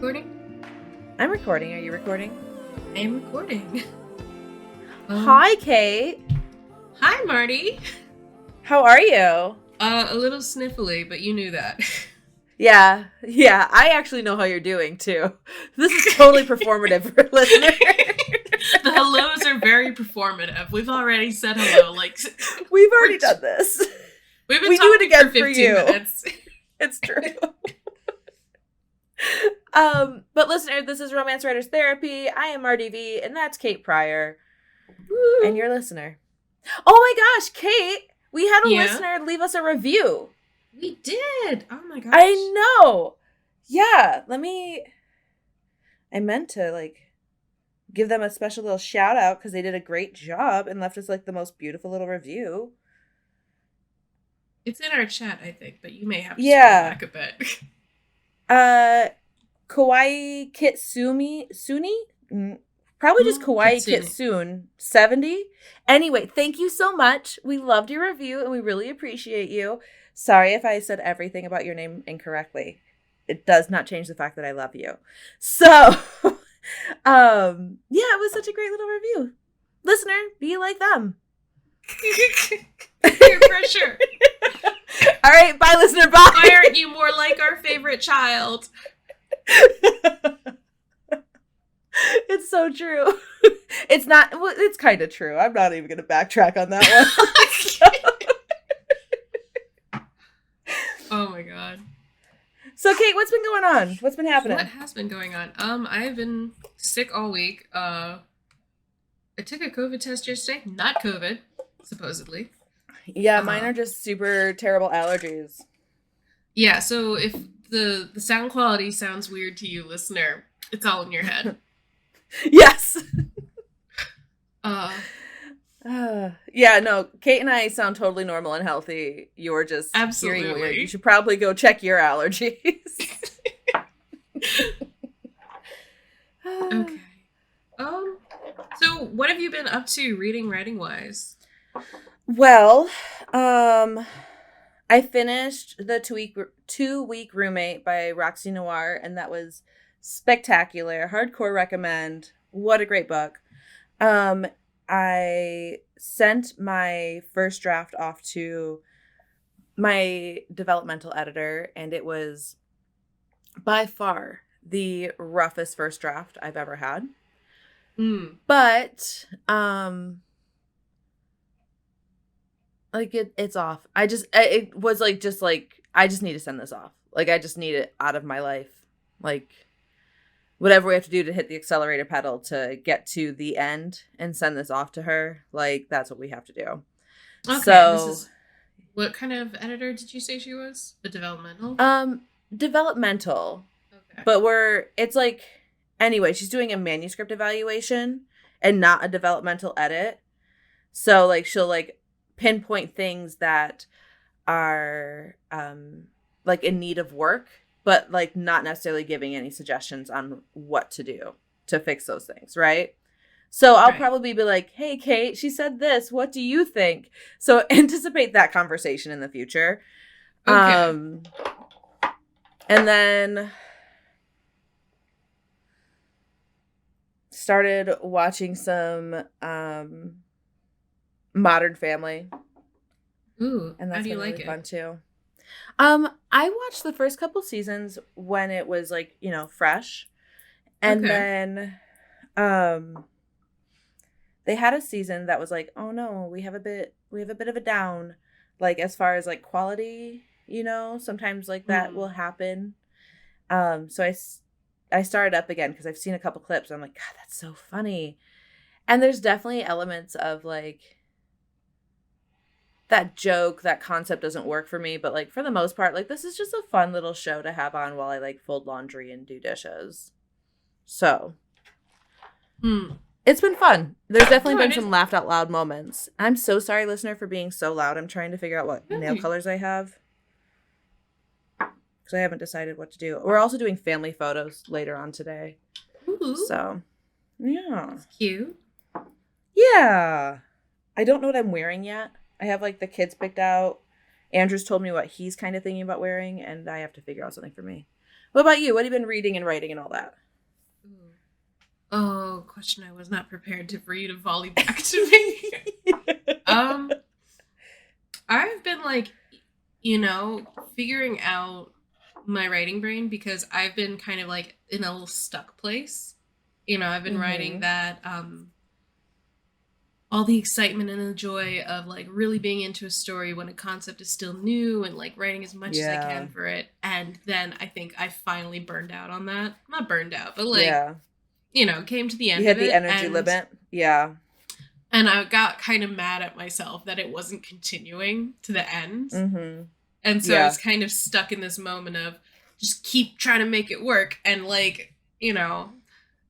recording? I'm recording. Are you recording? I am recording. Hi, Kate. Hi, Marty. How are you? A little sniffly, but you knew that. Yeah. I actually know how you're doing, too. This is totally performative for listeners. The hellos are very performative. We've already said hello. We've already done this. We've been we talking do it again for 15 for you. minutes. It's true. But listener, this is Romance Writers Therapy. I am Marty V, and that's Kate Pryor. Woo. And your listener. Oh my gosh, Kate! We had a Yeah? listener leave us a review. We did. Oh my gosh. I know. Yeah, I meant to give them a special little shout out because they did a great job and left us the most beautiful little review. It's in our chat, I think, but you may have to scroll back a bit. Kawaii Kitsumi Suni? Probably just Kawaii Kitsune 70. Anyway, thank you so much. We loved your review and we really appreciate you. Sorry if I said everything about your name incorrectly. It does not change the fact that I love you. So, yeah, it was such a great little review. Listener, be like them. Peer pressure. All right, bye, listener. Bye. Why aren't you more like our favorite child? It's so true. It's not. Well, it's kind of true. I'm not even going to backtrack on that one. Oh my god. So, Kate, what's been going on? What's been happening? What has been going on? I have been sick all week. I took a COVID test yesterday. Not COVID, supposedly. Yeah, mine are just super terrible allergies. Yeah, so if the sound quality sounds weird to you, listener, it's all in your head. Yes. Yeah, no, Kate and I sound totally normal and healthy. You're just absolutely hearing weird. You should probably go check your allergies. Okay. So what have you been up to reading, writing wise? Well, I finished the 2-week Roommate by Roxy Noir, and that was spectacular. Hardcore recommend. What a great book. I sent my first draft off to my developmental editor, and it was by far the roughest first draft I've ever had. But it's off. I just need to send this off. I just need it out of my life. Whatever we have to do to hit the accelerator pedal to get to the end and send this off to her, that's what we have to do. Okay. So, what kind of editor did you say she was? A developmental? Developmental. Okay. But anyway, she's doing a manuscript evaluation and not a developmental edit. So, she'll, pinpoint things that are, in need of work, but not necessarily giving any suggestions on what to do to fix those things, right? So I'll probably be like, hey, Kate, she said this. What do you think? So anticipate that conversation in the future. Okay. And then started watching some Modern Family. Ooh, and that's how do you been like really it? fun too. I watched the first couple seasons when it was fresh. And then they had a season that was oh no, we have a bit of a down, as far as quality, sometimes that will happen. So I started up again because I've seen a couple clips. I'm like, God, that's so funny. And there's definitely elements of that joke, that concept doesn't work for me, but for the most part, this is just a fun little show to have on while I fold laundry and do dishes. So it's been fun. There's definitely been some laughed out loud moments. I'm so sorry, listener, for being so loud. I'm trying to figure out what nail colors I have because I haven't decided what to do. We're also doing family photos later on today. Ooh. So yeah, that's cute. Yeah, I don't know what I'm wearing yet. I have the kids picked out. Andrew's told me what he's kind of thinking about wearing, and I have to figure out something for me. What about you? What have you been reading and writing and all that? Ooh. Oh, question I was not prepared to for you to volley back to me. um, I've been like, figuring out my writing brain because I've been kind of like in a little stuck place. I've been writing Mm-hmm. that all the excitement and the joy of like really being into a story when a concept is still new and like writing as much as I Yeah. can for it. And then I think I finally burned out on that. Not burned out, but like, Yeah. came to the You end of had the it energy limit. Yeah. and I got kind of mad at myself that it wasn't continuing to the end. Mm-hmm. And so I Yeah. was kind of stuck in this moment of just keep trying to make it work and like,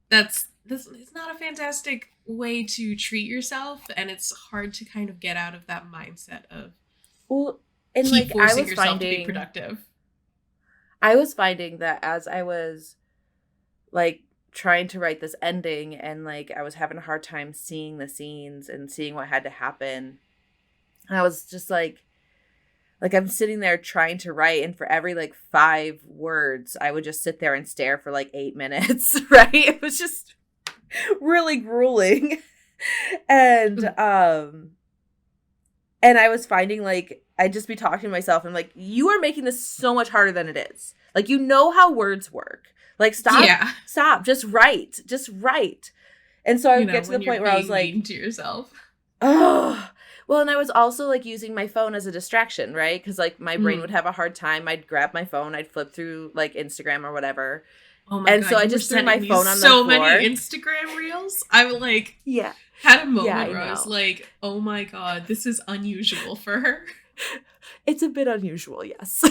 that's this it's not a fantastic way to treat yourself and it's hard to kind of get out of that mindset of Well, and keep like forcing yourself to be productive. I was finding that as I was like trying to write this ending and like I was having a hard time seeing the scenes and seeing what had to happen. I was just like I'm sitting there trying to write and for every like 5 words I would just sit there and stare for like 8 minutes, right? It was just really grueling. and and I was finding like I'd just be talking to myself and like, you are making this so much harder than it is. Like, you know how words work. Like, Yeah. stop, just write. Just write. And so I would get to the When you're point where I was being like, mean to yourself. oh, well, and I was also like using my phone as a distraction, right? Because like my brain would have a hard time. I'd grab my phone, I'd flip through like Instagram or whatever. Oh my And god, so I you were just threw my sending me phone on the so floor. many Instagram reels. I was like, Yeah. had a Yeah, moment I where I was know. like, oh my god, this is unusual for her. It's a bit unusual, yes.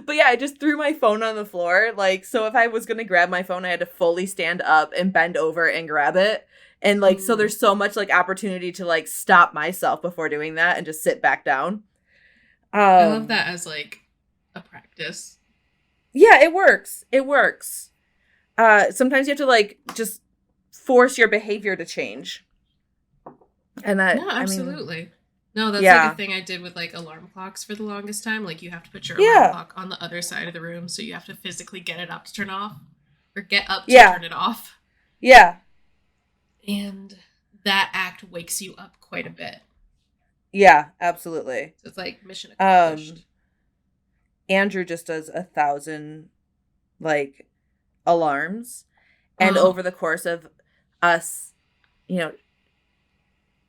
But yeah, I just threw my phone on the floor. Like, so if I was gonna grab my phone, I had to fully stand up and bend over and grab it. And like, so there's so much like opportunity to like stop myself before doing that and just sit back down. I love that as like a practice. Yeah, it works. It works. Sometimes you have to like just force your behavior to change. And that, No, I mean, absolutely. No, that's like yeah. a thing I did with like alarm clocks for the longest time. Like you have to put your alarm Yeah. clock on the other side of the room, so you have to physically get it up to turn off or get up to Yeah. turn it off. Yeah. And that act wakes you up quite a bit. Yeah, absolutely. So it's like mission accomplished. Andrew just does 1,000 like alarms, and over the course of us,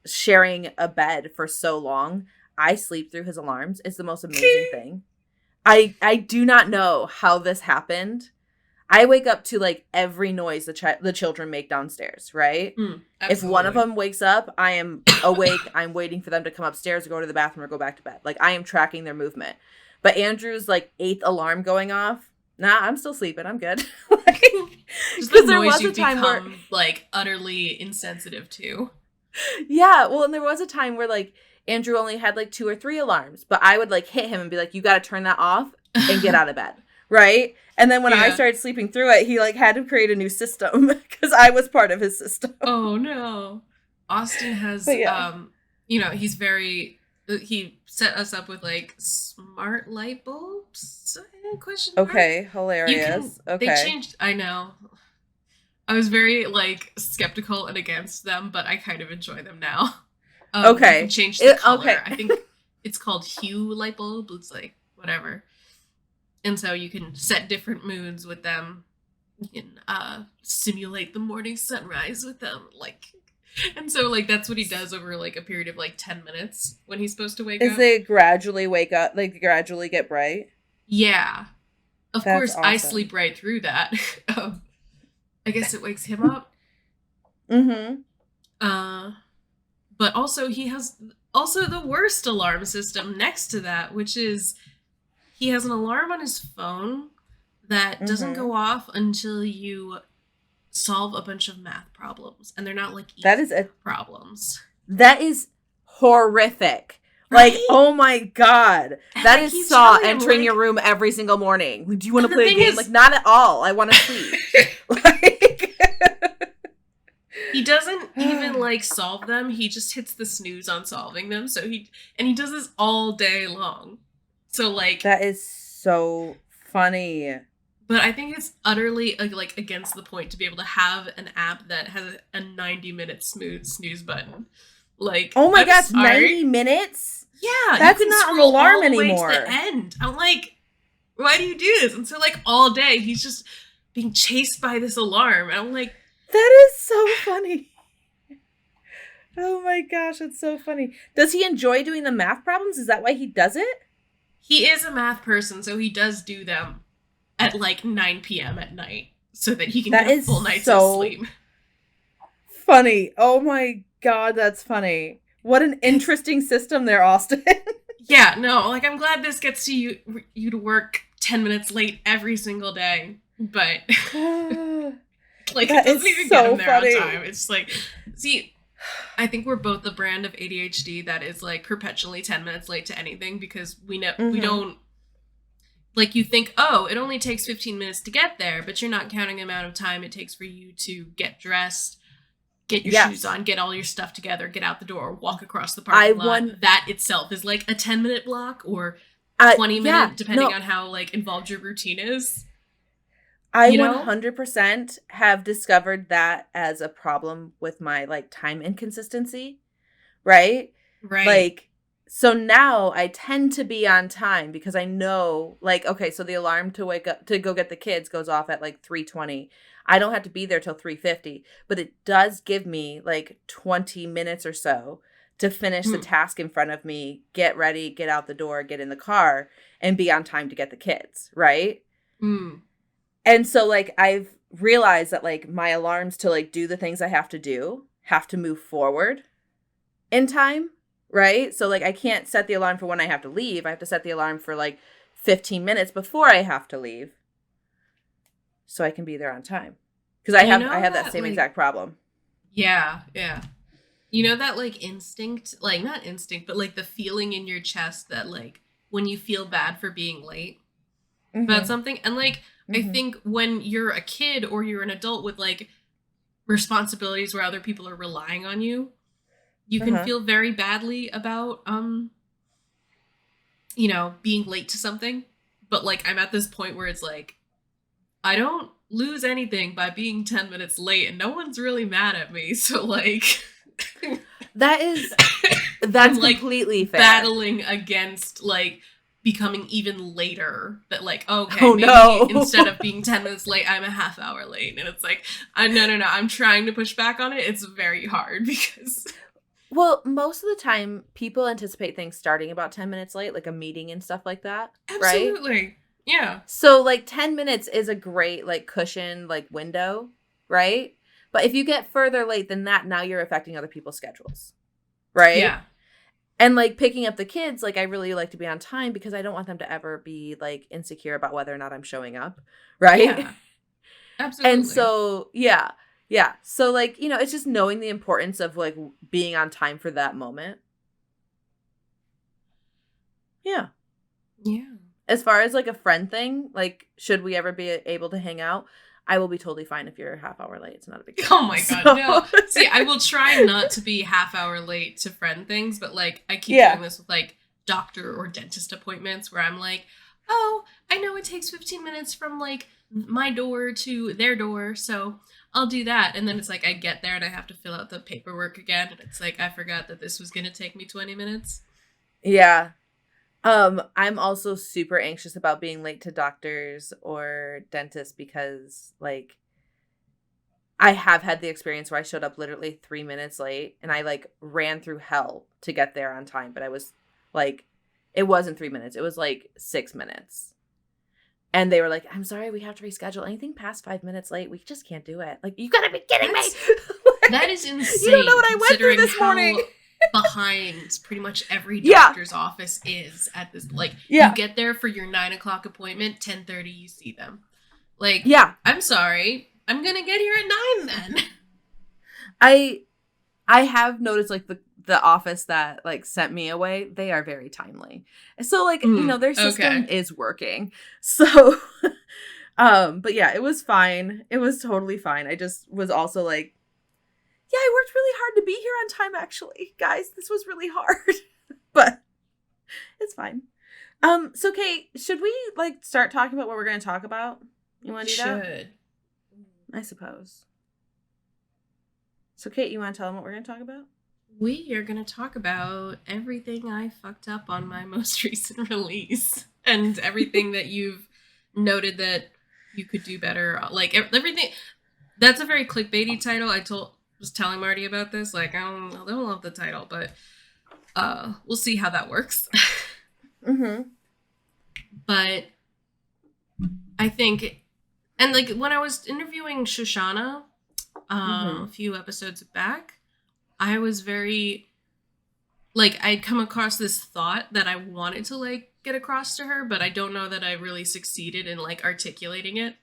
sharing a bed for so long, I sleep through his alarms. It's the most amazing thing. I do not know how this happened. I wake up to like every noise the children make downstairs, right? If one of them wakes up, I am awake. I'm waiting for them to come upstairs or go to the bathroom or go back to bed. Like, I am tracking their movement. But Andrew's like 8th alarm going off. Nah, I'm still sleeping. I'm good. Just the there noise was you a time become where, like utterly insensitive to. yeah, well, and there was a time where like Andrew only had like 2 or 3 alarms, but I would like hit him and be like, you got to turn that off and get out of bed. Right? And then when I started sleeping through it, he like had to create a new system because I was part of his system. Oh no. Austin has he's very he set us up with like smart light bulbs? Question mark? Okay, hilarious. Okay. They changed, I know. I was very like skeptical and against them, but I kind of enjoy them now. Okay. You can change the color. Okay. I think it's called hue light bulb. It's like whatever. And so you can set different moods with them. You can simulate the morning sunrise with them. And so like that's what he does over like a period of like 10 minutes when he's supposed to wake up. Is they gradually wake up, like gradually get bright? Yeah. Of That's course, awesome. I sleep right through that. I guess it wakes him up. Mm-hmm. But also he has also the worst alarm system next to that, which is he has an alarm on his phone that doesn't go off until you solve a bunch of math problems, and they're not like easy problems. That is horrific. Right? Like, oh my god, that is Saw entering your room every single morning. Do you want to play a game? Like, not at all. I want to sleep. He doesn't even like solve them. He just hits the snooze on solving them. So he does this all day long. So like that is so funny. But I think it's utterly like against the point to be able to have an app that has a 90-minute snooze button. Like, oh my I'm gosh, sorry. 90 minutes? Yeah, That's you can not an scroll alarm all the way anymore. to the end. I'm like, why do you do this? And so like all day he's just being chased by this alarm. And I'm like, that is so funny. Oh my gosh, it's so funny. Does he enjoy doing the math problems? Is that why he does it? he is a math person, so he does do them at like 9 p.m. at night so that he can That get a is full night's so sleep. Funny. Oh my god, that's funny. What an interesting system there, Austin. Yeah, no, like I'm glad this gets to you to work 10 minutes late every single day, but like That it doesn't is even so get him there funny. on time. It's like, see, I think we're both the brand of ADHD that is like perpetually 10 minutes late to anything because we know we don't, like, you think, oh, it only takes 15 minutes to get there, but you're not counting the amount of time it takes for you to get dressed, get your shoes on, get all your stuff together, get out the door, walk across the parking lot. That itself is like a 10-minute block or 20 minutes, depending on how like involved your routine is. I 100% have discovered that as a problem with my like time inconsistency, right? Right. Like, so now I tend to be on time because I know, like, okay, so the alarm to wake up to go get the kids goes off at like 3:20. I don't have to be there till 3:50, but it does give me like 20 minutes or so to finish the task in front of me, get ready, get out the door, get in the car, and be on time to get the kids, right? And so, like, I've realized that, like, my alarms to, like, do the things I have to move forward in time, right? So, like, I can't set the alarm for when I have to leave. I have to set the alarm for, like, 15 minutes before I have to leave so I can be there on time. Because I have that same exact problem. Yeah, yeah. You know that, like, instinct? Like, not instinct, but, like, the feeling in your chest that, like, when you feel bad for being late about something. And, like, I think when you're a kid or you're an adult with like responsibilities where other people are relying on you, you can feel very badly about you know, being late to something. But like I'm at this point where it's like I don't lose anything by being 10 minutes late and no one's really mad at me. So like that's I'm, completely like, fair. Battling against like becoming even later, that like, okay, maybe instead of being 10 minutes late, I'm a half hour late. And it's like, no, I'm trying to push back on it. It's very hard because... Well, most of the time, people anticipate things starting about 10 minutes late, like a meeting and stuff like that. Absolutely. Right? Yeah. So, like, 10 minutes is a great, like, cushion, like, window, right? But if you get further late than that, now you're affecting other people's schedules, right? Yeah. And, like, picking up the kids, like, I really like to be on time because I don't want them to ever be, like, insecure about whether or not I'm showing up, right? Yeah. Absolutely. And so, yeah. So, like, you know, it's just knowing the importance of, like, being on time for that moment. Yeah. Yeah. As far as, like, a friend thing, like, should we ever be able to hang out? I will be totally fine if you're a half hour late. It's not a big deal. Oh my God, no. See, I will try not to be half hour late to friend things, but like I keep doing this with like doctor or dentist appointments where I'm like, oh, I know it takes 15 minutes from like my door to their door, so I'll do that. And then it's like I get there and I have to fill out the paperwork again, and it's like I forgot that this was gonna take me 20 minutes. Yeah. I'm also super anxious about being late to doctors or dentists because, like, I have had the experience where I showed up literally 3 minutes late and I, like, ran through hell to get there on time. But I was, like, it wasn't 3 minutes. It was, like, 6 minutes. And they were like, I'm sorry, we have to reschedule. Anything past 5 minutes late, we just can't do it. Like, you gotta be kidding me. That is insane. You don't know what I went through this morning. Behind pretty much every doctor's office is at this, like, you get there for your 9 o'clock appointment, 10:30 you see them. Like, I'm sorry, I'm gonna get here at 9 then. I have noticed, like, the office that, like, sent me away, they are very timely. So, like, you know, their system is working. So, but yeah, it was fine. It was totally fine. I just was also like, yeah, I worked really hard to be here on time, actually. Guys, this was really hard. But it's fine. So Kate, should we like start talking about what we're going to talk about? You want to do that? Should. I suppose. So Kate, you want to tell them what we're going to talk about? We are going to talk about everything I fucked up on my most recent release and everything that you've noted that you could do better. Like everything. That's a very clickbaity title. Was telling Marty about this. Like I don't love the title, but we'll see how that works. Mm-hmm. But I think, and like when I was interviewing Shoshana a few episodes back, I was very, like, I'd come across this thought that I wanted to, like, get across to her, but I don't know that I really succeeded in, like, articulating it.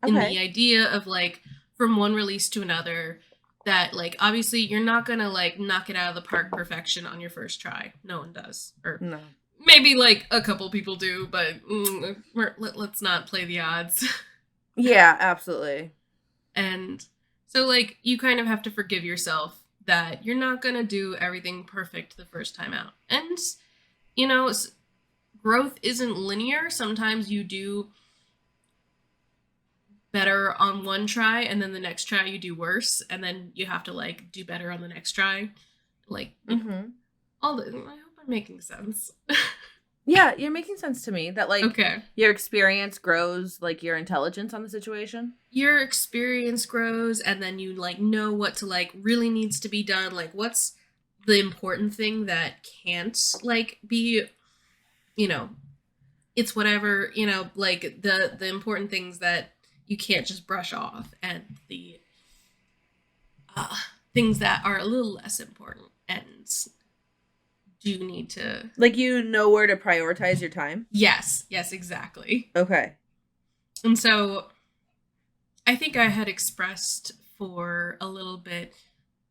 Okay. In the idea of, like, from one release to another, that, like, obviously you're not gonna, like, knock it out of the park perfection on your first try. No one does. Or no. Maybe, like, a couple people do, but let's not play the odds. Yeah, absolutely. And so, like, you kind of have to forgive yourself that you're not going to do everything perfect the first time out. And, you know, growth isn't linear. Sometimes you do better on one try, and then the next try you do worse, and then you have to, like, do better on the next try. Like, you know, I hope I'm making sense. Yeah, you're making sense to me. That, like, your experience grows, like, your intelligence on the situation. Your experience grows, and then you, like, know what to, like, really needs to be done. Like, what's the important thing that can't, like, be, you know, it's whatever, you know, like, the important things that you can't just brush off, and the things that are a little less important and do need to, like, you know where to prioritize your time. Yes, exactly. Okay. And so I think I had expressed for a little bit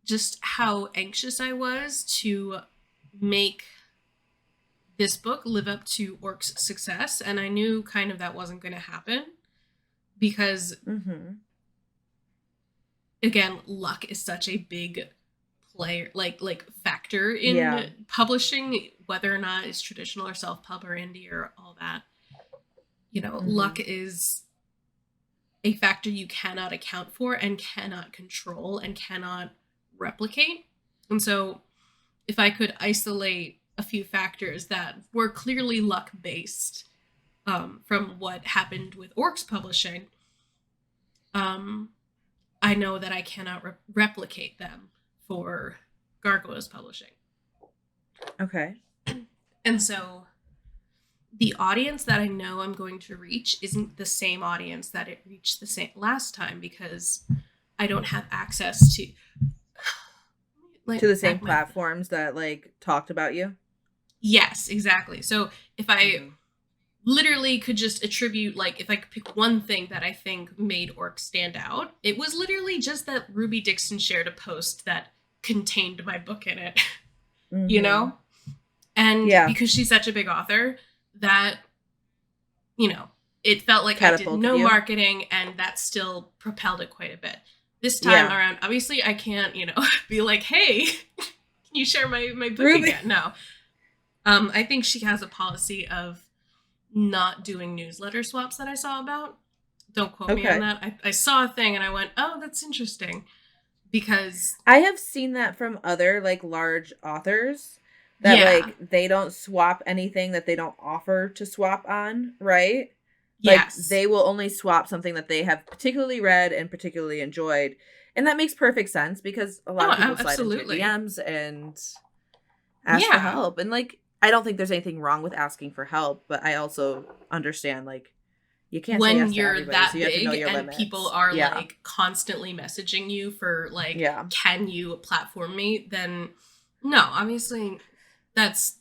just how anxious I was to make this book live up to Orc's success, and I knew kind of that wasn't going to happen because again, luck is such a big player, like factor in publishing, whether or not it's traditional or self-pub or indie or all that. You know, luck is a factor you cannot account for and cannot control and cannot replicate. And so if I could isolate a few factors that were clearly luck-based from what happened with Orcs Publishing, I know that I cannot replicate them for Gargoyles Publishing. Okay. And so the audience that I know I'm going to reach isn't the same audience that it reached the same last time because I don't have access to the same platforms that, like, talked about you. Yes, exactly. So if I literally could just attribute, like, if I could pick one thing that I think made Orc stand out, it was literally just that Ruby Dixon shared a post that contained my book in it, you know? And because she's such a big author that, you know, it felt like I did no marketing, and that still propelled it quite a bit. This time around, obviously I can't, you know, be like, hey, can you share my book Ruby again? No. I think she has a policy of not doing newsletter swaps that I saw about. Don't quote me on that. I saw a thing and I went, oh, that's interesting. Because I have seen that from other, like, large authors that like they don't swap anything that they don't offer to swap on, right? Like, they will only swap something that they have particularly read and particularly enjoyed. And that makes perfect sense because a lot of people slide into DMs and ask for help. And, like, I don't think there's anything wrong with asking for help, but I also understand, like, you can't when say yes you're to everybody, that so you have to know big your and limits. People are like constantly messaging you for, like, can you platform me? Then no, obviously that's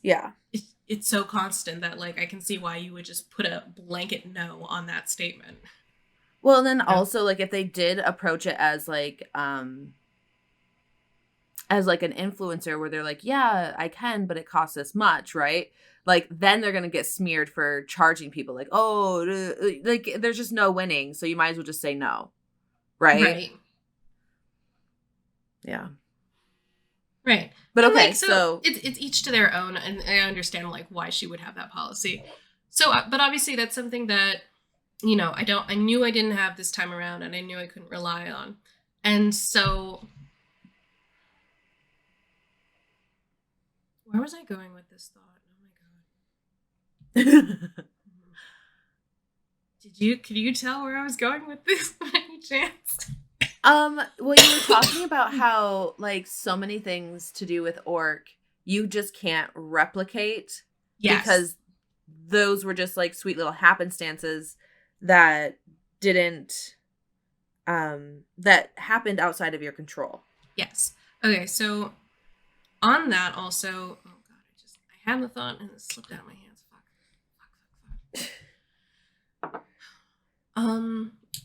it's so constant that, like, I can see why you would just put a blanket no on that statement. Well, and then also, like, if they did approach it as like an influencer where they're like, yeah, I can, but it costs this much, right? Like, then they're going to get smeared for charging people. Like, oh, like, there's just no winning. So you might as well just say no. Right? Right. Yeah. Right. But And, okay, like, so it's each to their own, and I understand like why she would have that policy. So, but obviously that's something that, you know, I knew I didn't have this time around, and I knew I couldn't rely on. And so, where was I going with this thought? Oh my god. Could you tell where I was going with this by any chance? well, you were talking about how like so many things to do with Orc you just can't replicate because those were just like sweet little happenstances that didn't that happened outside of your control. Yes. Okay, so on that also, oh god, I had the thought and it slipped out of my hands. Fuck.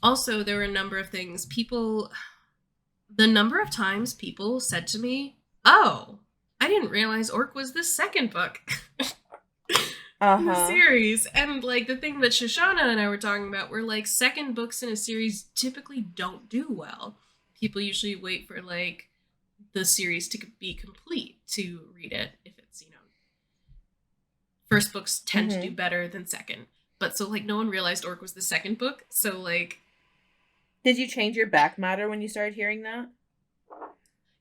Also there were a number of things. The number of times people said to me, "Oh, I didn't realize Orc was the second book." In the series. And like the thing that Shoshana and I were talking about were like second books in a series typically don't do well. People usually wait for like the series to be complete to read it. If it's, you know, first books tend to do better than second. But so like no one realized Orc was the second book. So like, did you change your back matter when you started hearing that?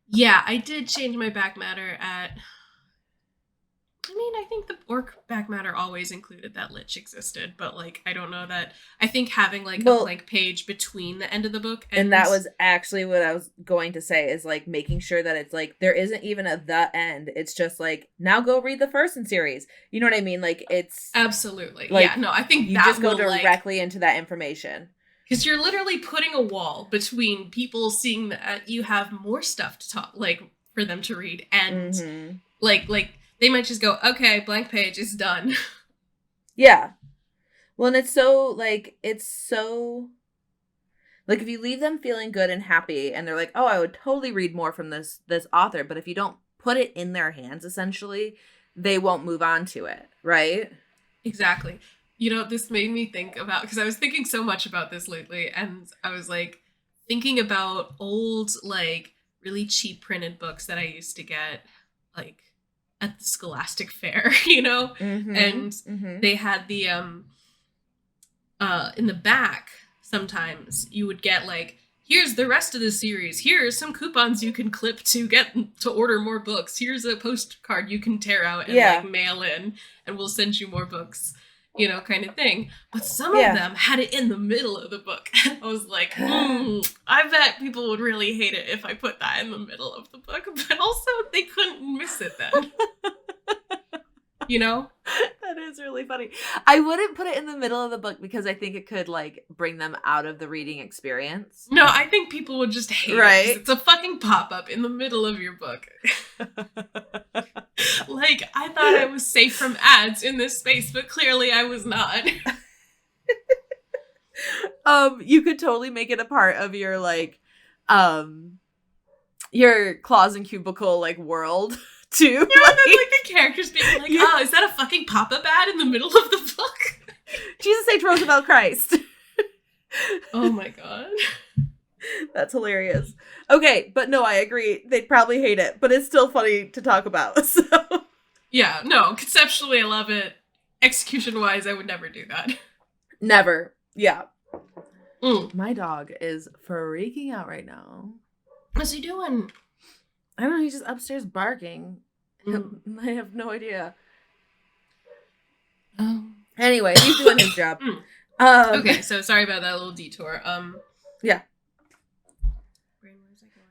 Yeah, I did change my back matter at, I mean, I think the Orc back matter always included that Lich existed, but like I don't know that. I think having like a blank page between the end of the book and that was actually what I was going to say is like making sure that it's like there isn't even a the end. It's just like now go read the first in series. You know what I mean? Like it's absolutely like, yeah. No, I think you that just go directly into that information because you're literally putting a wall between people seeing that you have more stuff to talk like for them to read and like. They might just go, okay, blank page is done. Yeah. Well, and it's so like if you leave them feeling good and happy and they're like, oh, I would totally read more from this author. But if you don't put it in their hands, essentially, they won't move on to it. Right? Exactly. You know, this made me think about, because I was thinking so much about this lately. And I was like thinking about old, like really cheap printed books that I used to get like at the Scholastic Fair, you know? And they had the in the back sometimes you would get like, here's the rest of the series, here's some coupons you can clip to get to order more books, here's a postcard you can tear out and like mail in and we'll send you more books, you know, kind of thing. But some of them had it in the middle of the book. And I was like, I bet people would really hate it if I put that in the middle of the book. But also, they couldn't miss it then. You know? That is really funny. I wouldn't put it in the middle of the book because I think it could, like, bring them out of the reading experience. No, I think people would just hate it. It's a fucking pop-up in the middle of your book. Like, I thought I was safe from ads in this space, but clearly I was not. You could totally make it a part of your, like, your claws and cubicle, like, world, too. Yeah, like, and then, like, the characters being like, oh, is that a fucking pop-up ad in the middle of the book? Jesus H. Roosevelt Christ. Oh my god. That's hilarious. Okay, but no, I agree. They'd probably hate it, but it's still funny to talk about. So. Yeah, no, conceptually I love it. Execution-wise, I would never do that. Never. Yeah. My dog is freaking out right now. What's he doing? I don't know, he's just upstairs barking. I have no idea. Anyway, he's doing his job. Okay, so sorry about that little detour. Yeah. Where was I going?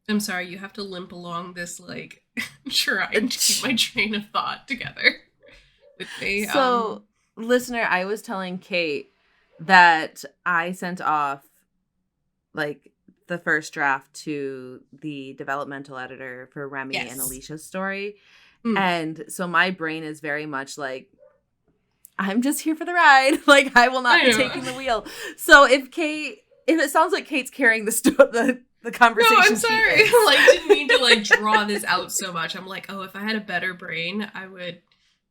I'm sorry, you have to limp along this, like, trying to keep my train of thought together with me. So, listener, I was telling Kate that I sent off, like, the first draft to the developmental editor for Remy and Alicia's story. And so my brain is very much like, I'm just here for the ride. Like, I will not be taking the wheel. So if it sounds like Kate's carrying the conversation. No, I'm sorry. Like, didn't mean to like draw this out so much. I'm like, oh, if I had a better brain, I would,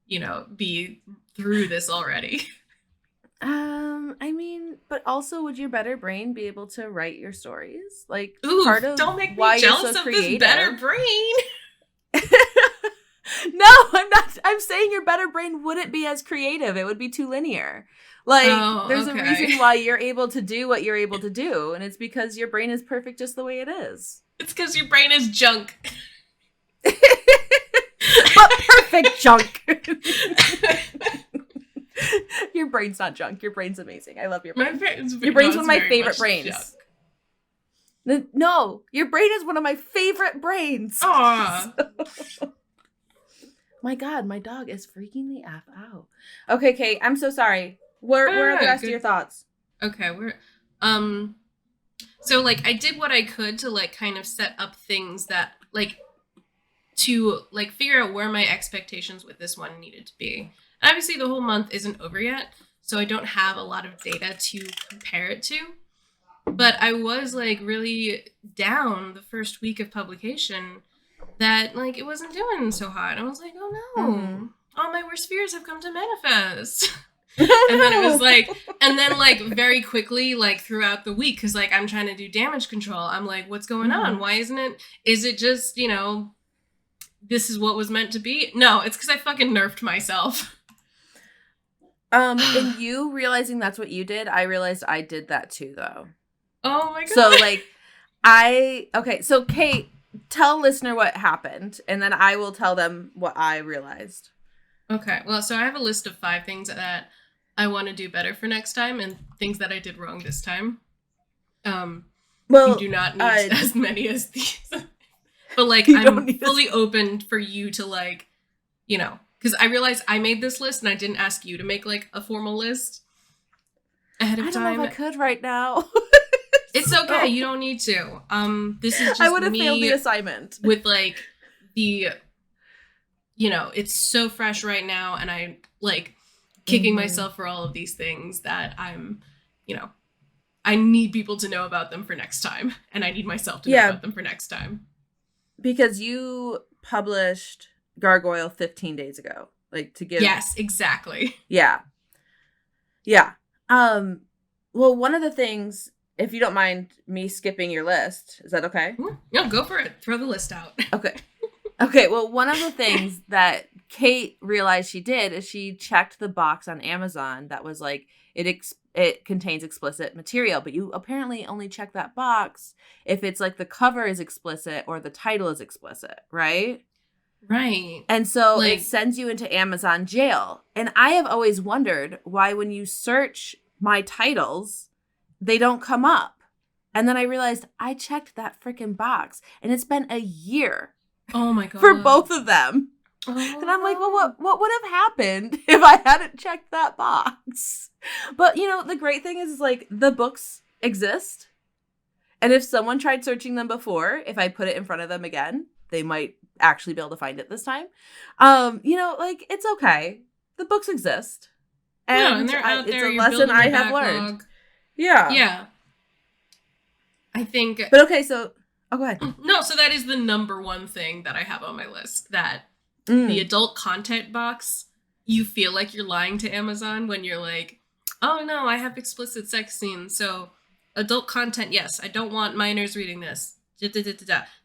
you know, be through this already. I mean, but also, would your better brain be able to write your stories? Like, Ooh, part of don't make why me you're jealous so of this better creative. brain. No, I'm not. I'm saying your better brain wouldn't be as creative. It would be too linear. Like, Oh, there's a okay. reason why you're able to do what you're able to do, and it's because your brain is perfect just the way it is. It's because your brain is junk. But perfect junk. Your brain's not junk. Your brain's amazing. I love your brain. Your brain's one of my favorite brains. Junk. No, your brain is one of my favorite brains. Aw. My God, my dog is freaking the F out. Okay, Kate, I'm so sorry. Where are the rest of your thoughts? Okay, so like I did what I could to like kind of set up things that like to like figure out where my expectations with this one needed to be. And obviously the whole month isn't over yet, so I don't have a lot of data to compare it to. But I was like really down the first week of publication that like it wasn't doing so hot. I was like, oh no, all my worst fears have come to manifest. And then it was like, and then like very quickly, like throughout the week, because like I'm trying to do damage control. I'm like, what's going on? Why isn't it? Is it just, you know, this is what was meant to be? No, it's because I fucking nerfed myself. And you realizing that's what you did, I realized I did that too, though. Oh my God. So like, so Kate, tell listener what happened, and then I will tell them what I realized. Okay, well, so I have a list of 5 things that I want to do better for next time and things that I did wrong this time. Well, you do not need as many as these. But like, I'm fully open for you to like, you know, because I realized I made this list and I didn't ask you to make like a formal list ahead of time. I don't know if I could right now. It's okay. You don't need to. This is just I would have failed the assignment with like the, you know, it's so fresh right now, and I like kicking myself for all of these things that I'm, you know, I need people to know about them for next time, and I need myself to know about them for next time. Because you published Gargoyle 15 days ago, like to give. Yes, exactly. Yeah. Well, one of the things. If you don't mind me skipping your list, is that okay? No, go for it. Throw the list out. Okay, well, one of the things that Kate realized she did is she checked the box on Amazon that was like, it contains explicit material, but you apparently only check that box if it's like the cover is explicit or the title is explicit, right? Right. And so like, it sends you into Amazon jail. And I have always wondered why when you search my titles, they don't come up. And then I realized I checked that freaking box, and it's been a year. Oh my God. For both of them. Oh. And I'm like, well, what would have happened if I hadn't checked that box? But, you know, the great thing is like the books exist. And if someone tried searching them before, if I put it in front of them again, they might actually be able to find it this time. You know, like, it's okay. The books exist. And they're out there. It's a lesson I have learned. Yeah. I think. But okay, so. Oh, go ahead. No, so that is the number one thing that I have on my list. That the adult content box, you feel like you're lying to Amazon when you're like, oh no, I have explicit sex scenes. So adult content, yes, I don't want minors reading this.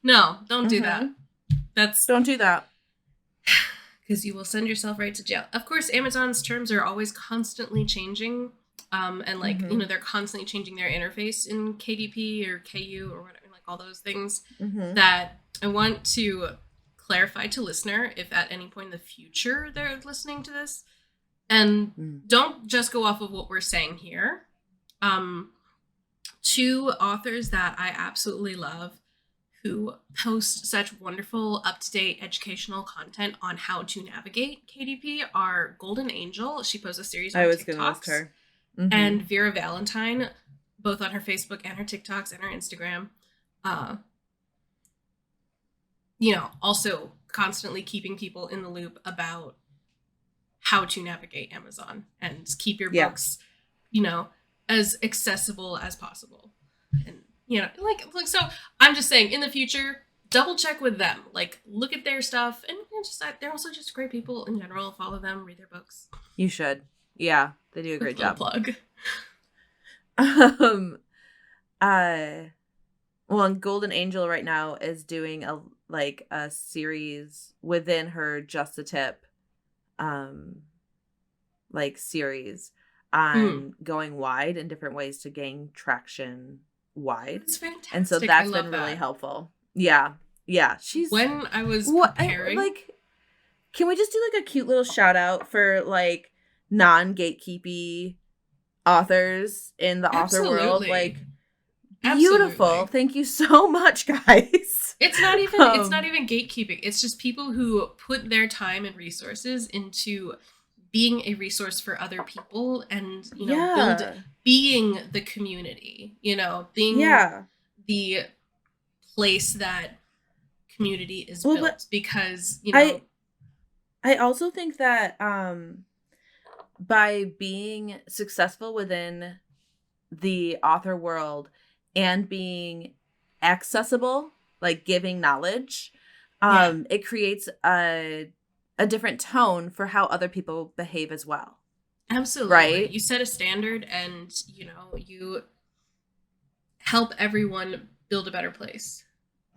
No, don't do that. Don't do that. Because you will send yourself right to jail. Of course, Amazon's terms are always constantly changing. And like, you know, they're constantly changing their interface in KDP or KU or whatever, like all those things that I want to clarify to listener if at any point in the future they're listening to this. And don't just go off of what we're saying here. 2 authors that I absolutely love who post such wonderful, up-to-date educational content on how to navigate KDP are Golden Angel. She posts a series on TikToks. I was going to list her. And Vera Valentine, both on her Facebook and her TikToks and her Instagram. You know, also constantly keeping people in the loop about how to navigate Amazon and keep your books, you know, as accessible as possible. And, you know, like, so I'm just saying in the future, double check with them. Like, look at their stuff. And you know, just they're also just great people in general. Follow them, read their books. You should. Yeah. They do a Quick great little job. plug. Well, and Golden Angel right now is doing a series within her Just a Tip series on going wide and different ways to gain traction wide. It's fantastic. And so that's been really helpful. Yeah. Yeah. She's when I was preparing can we just do like a cute little shout out for like non-gatekeepy authors in the author world? Like beautiful. Absolutely. Thank you so much, guys. It's not even gatekeeping. It's just people who put their time and resources into being a resource for other people and, you know, being the community, you know, being the place that community is built because, you know, I also think that by being successful within the author world and being accessible, like giving knowledge, it creates a different tone for how other people behave as well. Absolutely. Right? You set a standard and, you know, you help everyone build a better place.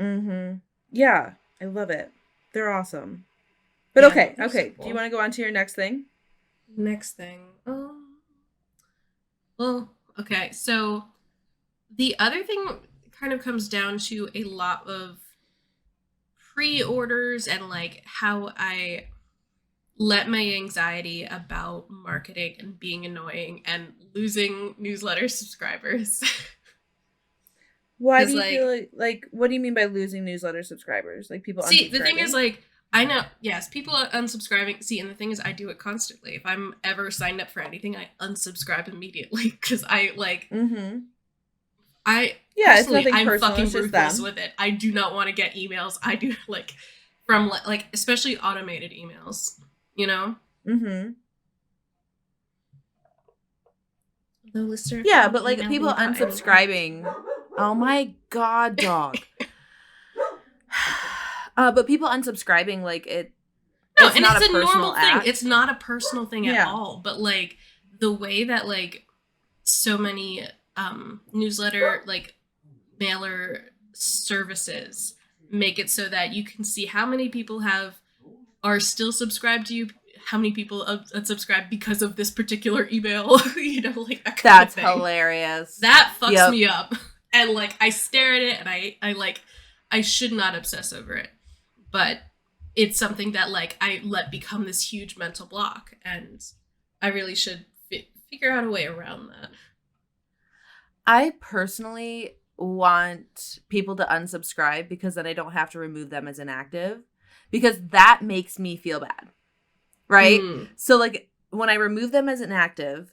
Mm-hmm. Yeah, I love it. They're awesome. But okay. Do you want to go on to your next thing? Next thing. Well, okay. So the other thing kind of comes down to a lot of pre-orders and like how I let my anxiety about marketing and being annoying and losing newsletter subscribers. Why do you feel like what do you mean by losing newsletter subscribers? Like people unsubscribing? The thing is, like, I know, yes, people are unsubscribing. See, and the thing is, I do it constantly. If I'm ever signed up for anything, I unsubscribe immediately because I like. Mm-hmm. It's nothing personal. I'm fucking ruthless with it. I do not want to get emails. I do like from like especially automated emails. You know. Mm-hmm. The listener. Yeah, but like people unsubscribing. Oh my god, dog. But people unsubscribing, like it's not a normal thing. It's not a personal thing at all. But like the way that like so many newsletter like mailer services make it so that you can see how many people are still subscribed to you, how many people unsubscribe because of this particular email. You know, like that's hilarious. That fucks me up. And like I stare at it and I should not obsess over it. But it's something that like I let become this huge mental block, and I really should figure out a way around that. I personally want people to unsubscribe because then I don't have to remove them as inactive, because that makes me feel bad. Right? So like when I remove them as inactive,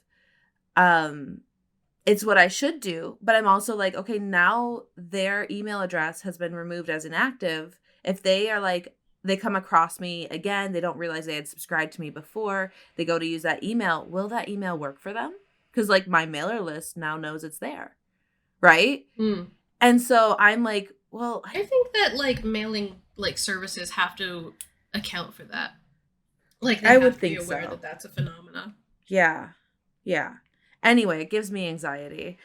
it's what I should do, but I'm also like, okay, now their email address has been removed as inactive. If they are like, they come across me again, they don't realize they had subscribed to me before, they go to use that email, will that email work for them? Because like my mailer list now knows it's there. Right? And so I'm like, well, I think that like mailing like services have to account for that. Like they have to be aware that that's a phenomenon. Yeah. Yeah. Anyway, it gives me anxiety.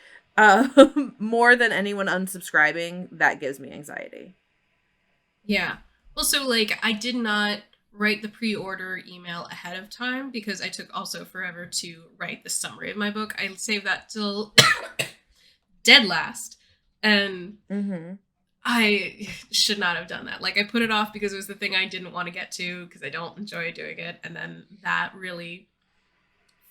More than anyone unsubscribing, that gives me anxiety. Yeah. Well, so like I did not write the pre-order email ahead of time because I took also forever to write the summary of my book. I saved that till dead last. And I should not have done that. Like I put it off because it was the thing I didn't want to get to because I don't enjoy doing it. And then that really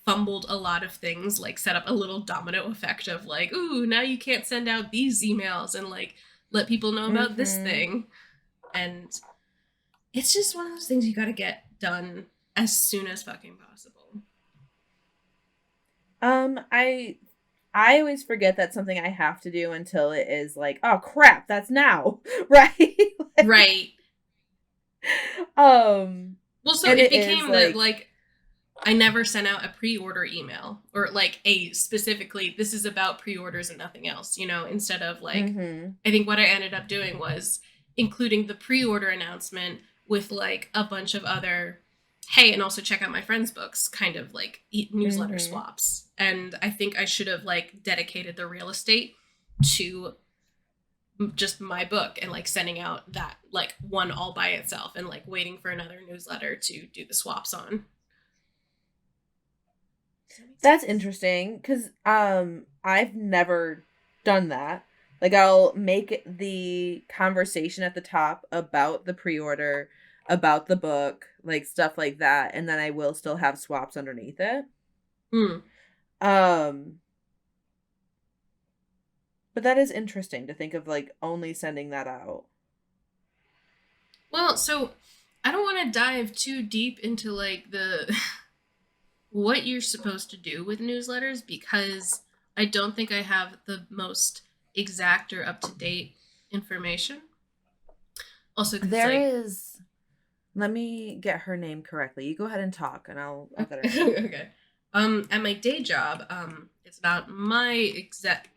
fumbled a lot of things, like set up a little domino effect of like, ooh, now you can't send out these emails and like let people know about this thing. And it's just one of those things you got to get done as soon as fucking possible. I always forget that's something I have to do until it is like, oh crap, that's now. Right? Right. Well, so it became that like I never sent out a pre-order email or like specifically this is about pre-orders and nothing else, you know, instead of like I think what I ended up doing was including the pre-order announcement with like a bunch of other hey, and also check out my friend's books, kind of like newsletter Mm-hmm. swaps. And I think I should have like dedicated the real estate to just my book and like sending out that like one all by itself and like waiting for another newsletter to do the swaps on. That's interesting because I've never done that. Like I'll make the conversation at the top about the pre-order, about the book, like stuff like that, and then I will still have swaps underneath it. Mm. Um but that is interesting to think of like only sending that out. Well, so I don't want to dive too deep into like the what you're supposed to do with newsletters because I don't think I have the most exact or up to date information. Also, because There like is, let me get her name correctly. You go ahead and talk and I'll get her name. okay, at my day job, it's not my exact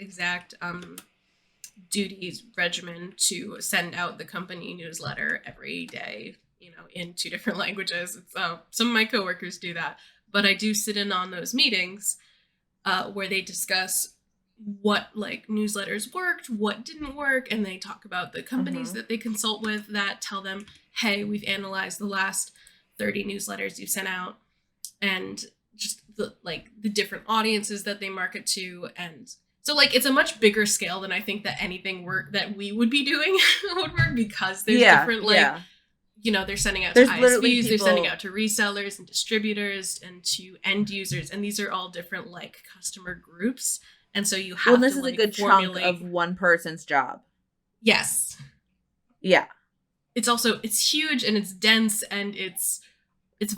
duties regimen to send out the company newsletter every day, you know, in 2 different languages. It's, some of my coworkers do that, but I do sit in on those meetings where they discuss what like newsletters worked, what didn't work, and they talk about the companies that they consult with that tell them, hey, we've analyzed the last 30 newsletters you've sent out and just the different audiences that they market to. And so like it's a much bigger scale than I think that anything work that we would be doing would work because there's different like you know, they're sending out to ISVs, they're sending out to resellers and distributors and to end users, and these are all different like customer groups. And so you have this to is like a good chunk of one person's job. Yes. Yeah. It's huge and it's dense and it's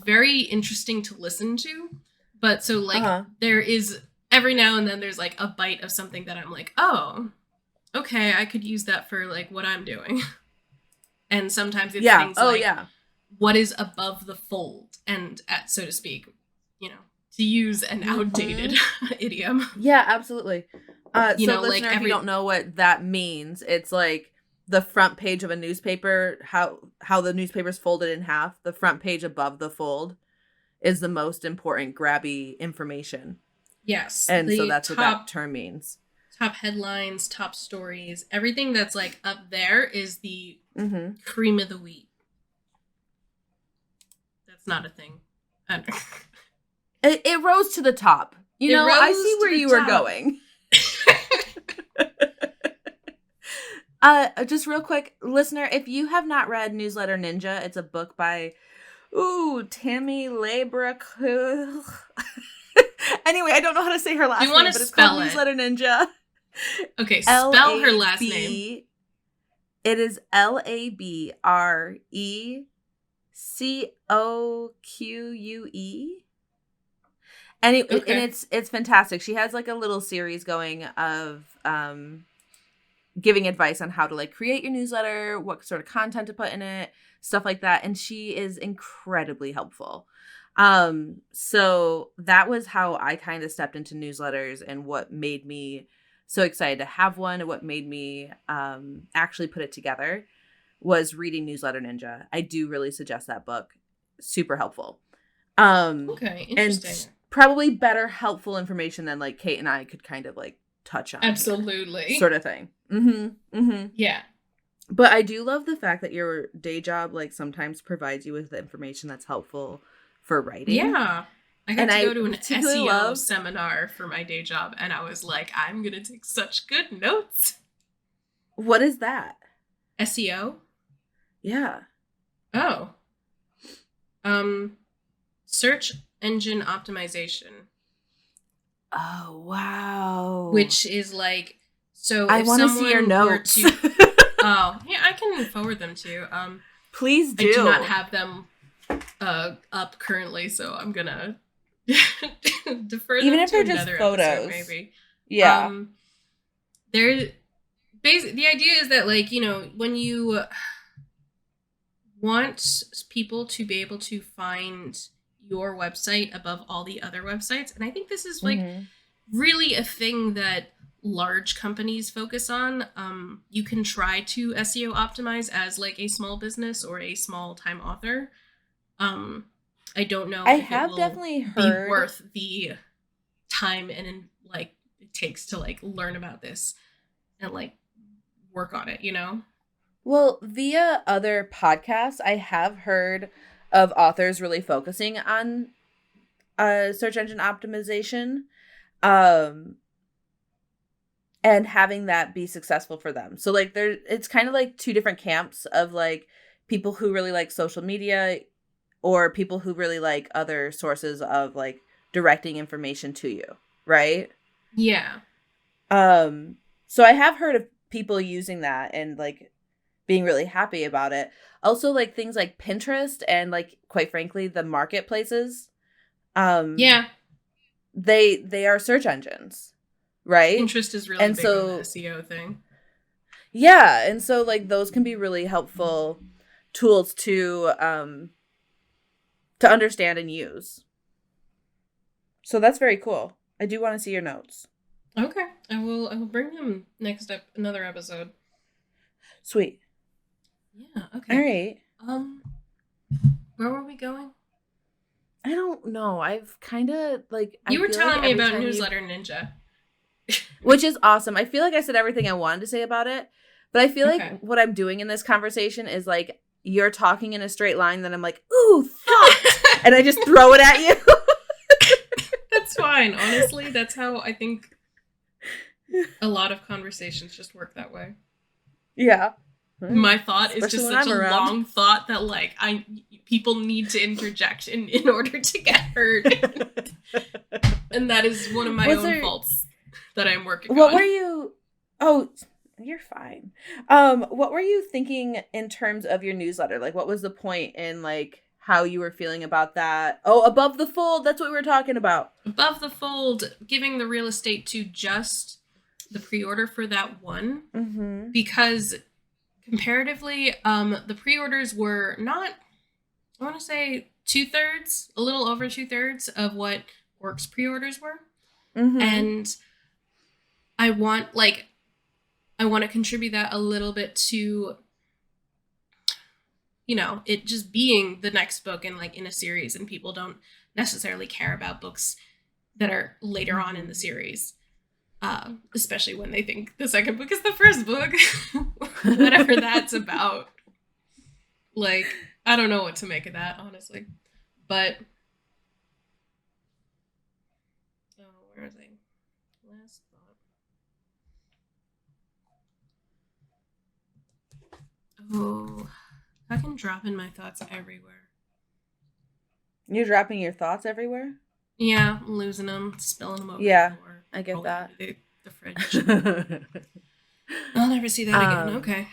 very interesting to listen to. But so like there is every now and then there's like a bite of something that I'm like, oh, okay, I could use that for like what I'm doing. And sometimes it's things like what is above the fold, and so to speak, you know, to use an outdated idiom. Yeah, absolutely. You so know, listener, like if you don't know what that means, it's like the front page of a newspaper, how the newspaper's folded in half. The front page above the fold is the most important grabby information. Yes. And so that's what that term means. Top headlines, top stories, everything that's like up there is the cream of the wheat. That's not a thing. It rose to the top. You know, I see where you were going. Just real quick, listener, if you have not read Newsletter Ninja, it's a book by Tammy Labrook. Anyway, I don't know how to say her last name, but it's called Newsletter Ninja. Okay, spell her last name. It is LABRECOQUE. And it's fantastic. She has like a little series going of giving advice on how to like create your newsletter, what sort of content to put in it, stuff like that. And she is incredibly helpful. So that was how I kind of stepped into newsletters and what made me so excited to have one and what made me actually put it together was reading Newsletter Ninja. I do really suggest that book. Super helpful. Okay, interesting. And probably better helpful information than like Kate and I could kind of like touch on. Absolutely. Sort of thing. Yeah. But I do love the fact that your day job like sometimes provides you with the information that's helpful for writing. Yeah. I got to go to an SEO seminar for my day job, and I was like, I'm going to take such good notes. What is that? SEO? Yeah. Oh. Search engine optimization. Oh, wow. Which is like, so I want to see your notes. Oh, yeah, I can forward them to you. Please do. I do not have them up currently, so I'm gonna defer them. Even if to they're just photos, episode, maybe. Yeah. The idea is that, like, you know, when you want people to be able to find your website above all the other websites, and I think this is like really a thing that large companies focus on. You can try to SEO optimize as like a small business or a small time author. I don't know I if it have will definitely be heard. worth the time and like it takes to like learn about this and like work on it, you know? Well, via other podcasts, I have heard of authors really focusing on search engine optimization, um, and having that be successful for them. So like it's kind of like two different camps of like people who really like social media or people who really like other sources of like directing information to you, right? Yeah. So I have heard of people using that and like being really happy about it. Also like things like Pinterest and like quite frankly the marketplaces, um Yeah. they are search engines, right? Pinterest is really And big on the so SEO thing. yeah, and so like those can be really helpful tools to understand and use. So that's very cool. I do want to see your notes. Okay. I will bring them next up another episode. Sweet. Yeah, All okay. right. Where were we going? I don't know. I've kind of like I You were feel like telling me every about time Newsletter Ninja. which is awesome. I feel like I said everything I wanted to say about it, but I feel like Okay. what I'm doing in this conversation is like you're talking in a straight line, then I'm like, ooh, thought, and I just throw it at you. That's fine. Honestly, that's how I think a lot of conversations just work that way. Yeah. My thought is Especially just when such I'm a around. long thought that like people need to interject in order to get heard. And that is one of my own faults that I'm working on. What were you Oh, you're fine. What were you thinking in terms of your newsletter? Like what was the point in like how you were feeling about that? Oh, above the fold, that's what we were talking about. Above the fold, giving the real estate to just the pre-order for that one. Mm-hmm. Because comparatively, the pre-orders were not, I want to say 2/3, a little over 2/3 of what Orc's pre-orders were. Mm-hmm. And I want to contribute that a little bit to, you know, it just being the next book and like in a series, and people don't necessarily care about books that are later on in the series. Especially when they think the second book is the first book. Whatever that's about. Like, I don't know what to make of that, honestly. But where was I? Last thought. Oh, I can drop in my thoughts everywhere. You're dropping your thoughts everywhere? Yeah, I'm losing them, spilling them over Yeah, the floor. I get that. The fridge. I'll never see that again. Okay.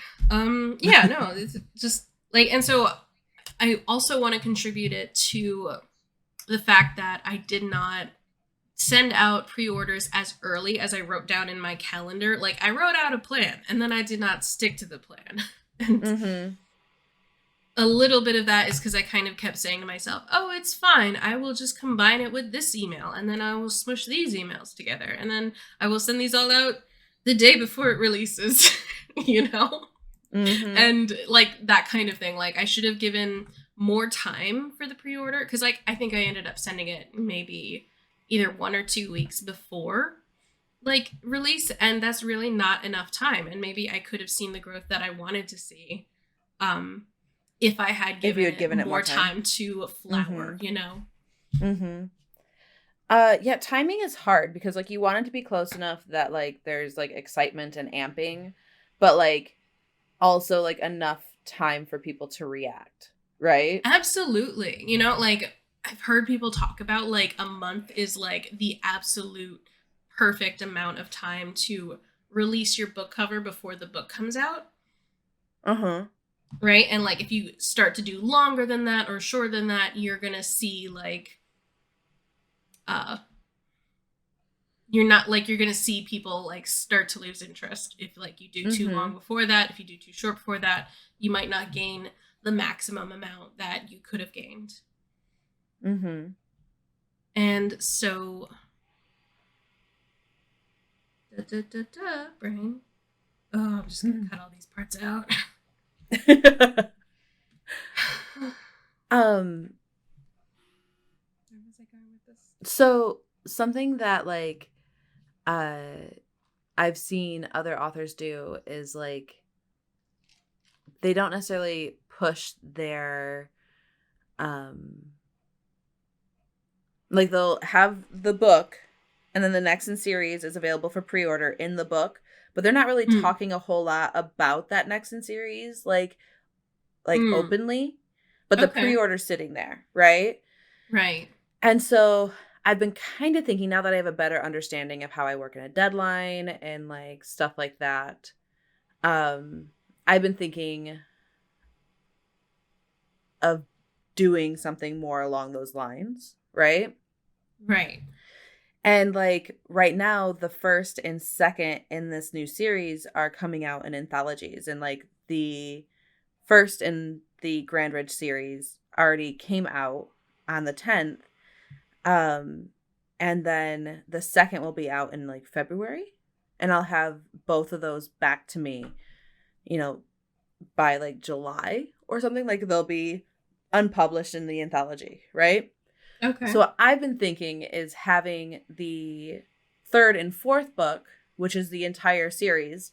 Yeah, no, it's just like, and so I also want to contribute it to the fact that I did not send out pre-orders as early as I wrote down in my calendar. Like I wrote out a plan and then I did not stick to the plan. And a little bit of that is because I kind of kept saying to myself, oh, it's fine. I will just combine it with this email and then I will smush these emails together and then I will send these all out the day before it releases, you know? And like that kind of thing. Like I should have given more time for the pre-order because like I think I ended up sending it maybe either 1 or 2 weeks before like release, and that's really not enough time. And maybe I could have seen the growth that I wanted to see if I had given it more time to flower, you know? Yeah, timing is hard because like you want it to be close enough that like there's like excitement and amping, but like also like enough time for people to react, right? Absolutely. You know, like I've heard people talk about like a month is like the absolute perfect amount of time to release your book cover before the book comes out. Right? And like if you start to do longer than that or shorter than that, you're going to see like you're going to see people like start to lose interest if like you do too long before that. If you do too short before that, you might not gain the maximum amount that you could have gained. And so brain. Oh, I'm just gonna cut all these parts out. So something that like uh I've seen other authors do is like they don't necessarily push their um like they'll have the book and then the next in series is available for pre-order in the book, but they're not really Mm. talking a whole lot about that next in series like Mm. openly, but the Okay. pre-order's sitting there, right? Right. And so I've been kind of thinking now that I have a better understanding of how I work in a deadline and like stuff like that. Um, I've been thinking of doing something more along those lines, right? Right. And like right now, the first and second in this new series are coming out in anthologies. And like the first in the Grand Ridge series already came out on the 10th. Um, and then the second will be out in like February. And I'll have both of those back to me, you know, by like July or something. Like they'll be unpublished in the anthology, right? Okay. So what I've been thinking is having the third and fourth book, which is the entire series,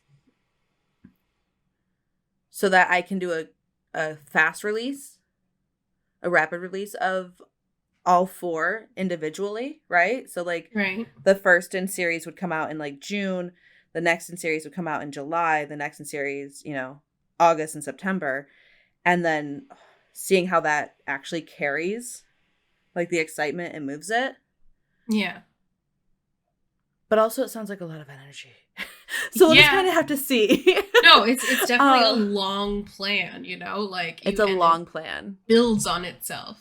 so that I can do a fast release, a rapid release of all four individually, right? So like Right. the first in series would come out in like June, the next in series would come out in July, the next in series, August and September, and then seeing how that actually carries like the excitement and moves it. Yeah. But also it sounds like a lot of energy. So we'll just kind Yeah. of have to see. No, it's definitely a uh, long plan, like it's you a and it long plan. builds on itself.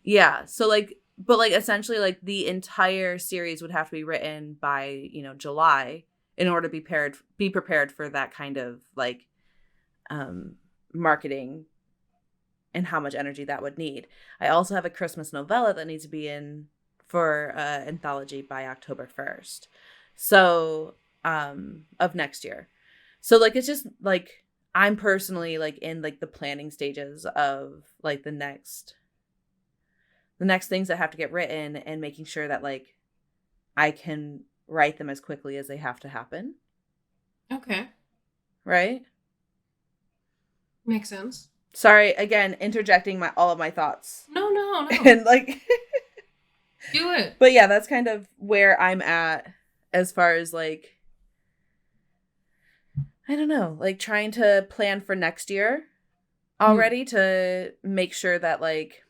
Yeah. So like but like essentially like the entire series would have to be written by, July in order to be prepared for that kind of like um marketing and how much energy that would need. I also have a Christmas novella that needs to be in for anthology by October 1st. So, of next year. So like it's just like I'm personally like in like the planning stages of like the next things that have to get written and making sure that like I can write them as quickly as they have to happen. Okay. Right? Makes sense. Sorry, again, interjecting all of my thoughts. No, no, no. And like Do it. but yeah, that's kind of where I'm at as far as like I don't know, like trying to plan for next year already to make sure that like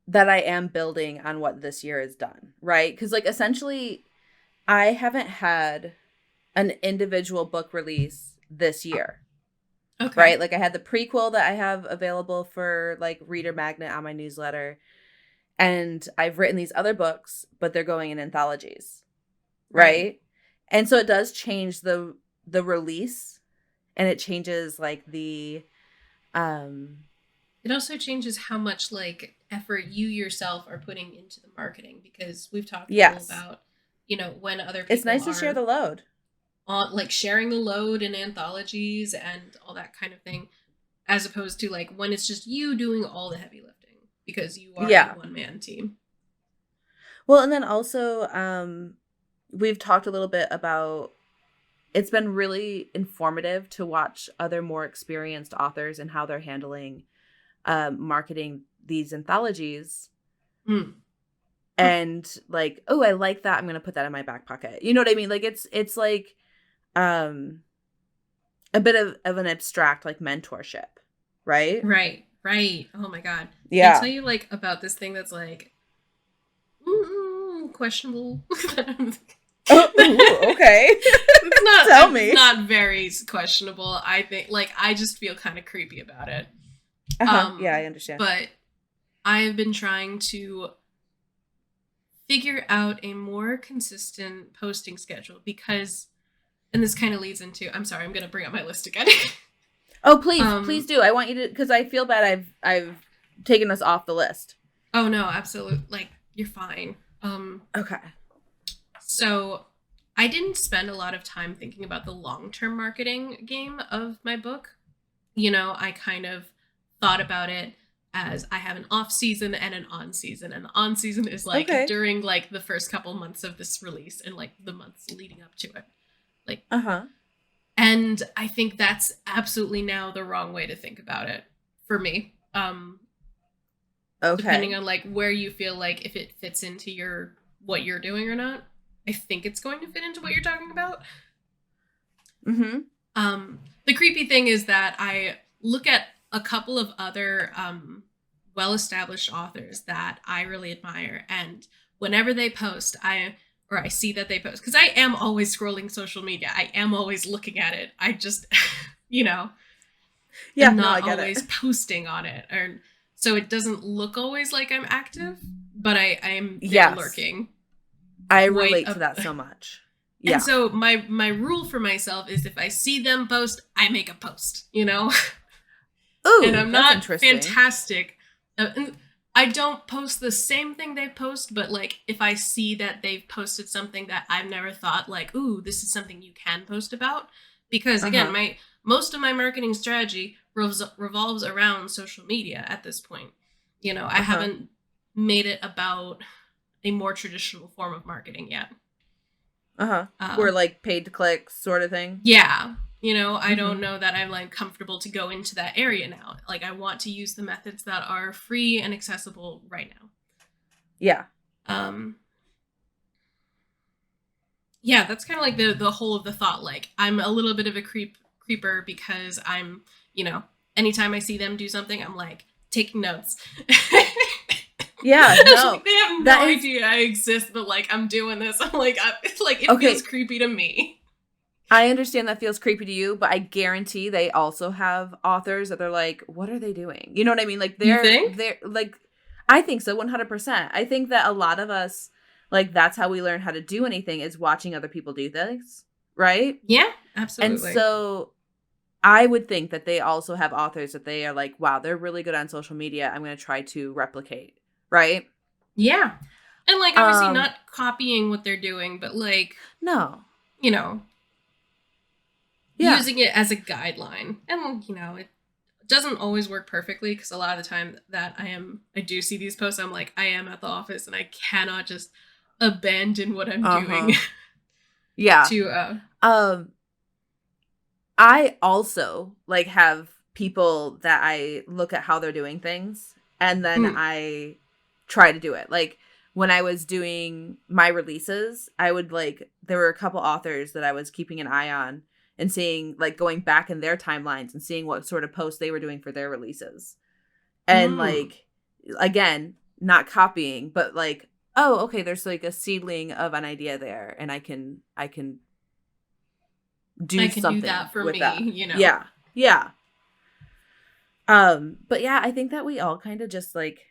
that I am building on what this year has done, right? Cuz like essentially I haven't had an individual book release this year. Okay. Right? Like I had the prequel that I have available for like Reader Magnet on my newsletter. And I've written these other books, but they're going in anthologies. Right? And so it does change the release and it changes like the It also changes how much like effort you yourself are putting into the marketing because we've talked a little yes. about, when other people It's nice to share the load. on like sharing the load in anthologies and all that kind of thing, as opposed to like when it's just you doing all the heavy lifting because you are a one-man team. Well, and then also we've talked a little bit about it's been really informative to watch other more experienced authors and how they're handling marketing these anthologies. And like, oh, I like that. I'm going to put that in my back pocket. You know what I mean? Like it's like a bit of an abstract like mentorship, right? Right. Oh my god. Yeah. I'll tell you like about this thing that's like questionable. Oh, okay. It's not Tell me. Not very questionable. I think like I just feel kind of creepy about it. Yeah, I understand. But I have been trying to figure out a more consistent posting schedule because, and this kind of leads into, I'm sorry, I'm going to bring up my list again. Oh, please do. I want you to, because I feel bad I've taken us off the list. Oh no, absolutely. Like you're fine. Okay. So I didn't spend a lot of time thinking about the long-term marketing game of my book. I kind of thought about it as I have an off season and an on season. And the on season is like Okay. during like the first couple months of this release and like the months leading up to it. Like, and I think that's absolutely now the wrong way to think about it for me. Depending on like where you feel like if it fits into your what you're doing or not. I think it's going to fit into what you're talking about. The creepy thing is that I look at a couple of other well-established authors that I really admire, and whenever they post, I see that they post, because I am always scrolling social media. I am always looking at it. I just, am not always posting on it, or so it doesn't look always like I'm active, but I'm there lurking. I relate to that so much. Yeah. And so my rule for myself is if I see them post, I make a post, Ooh, and I'm not fantastic. I don't post the same thing they post, but like if I see that they've posted something that I've never thought like, ooh, this is something you can post about. Because again, most of my marketing strategy revolves around social media at this point. I haven't made it about a more traditional form of marketing yet. Or like paid to click sort of thing. Yeah. I don't know that I'm like comfortable to go into that area now. Like I want to use the methods that are free and accessible right now. Yeah. Yeah, that's kind of like the whole of the thought. Like I'm a little bit of a creeper because I'm, anytime I see them do something, I'm like taking notes. Yeah, no. Like, they have no idea I exist, but like I'm doing this. I'm like, it feels creepy to me. I understand that feels creepy to you, but I guarantee they also have authors that they're like, what are they doing? You know what I mean? Like they're like, I think so, 100%. I think that a lot of us, like that's how we learn how to do anything is watching other people do things, right? Yeah, absolutely. And so I would think that they also have authors that they are like, wow, they're really good on social media. I'm going to try to replicate. Right? Yeah. And like obviously not copying what they're doing, but like using it as a guideline. And it doesn't always work perfectly because a lot of the time that I do see these posts, I'm like, I am at the office and I cannot just abandon what I'm doing. Yeah. To I also like have people that I look at how they're doing things and then I try to do it. Like when I was doing my releases, I would there were a couple authors that I was keeping an eye on and seeing like going back in their timelines and seeing what sort of posts they were doing for their releases. And like, again, not copying, but like, oh, okay, there's like a seedling of an idea there and I can do something that for with me, that. Yeah. Yeah. But yeah, I think that we all kind of just like,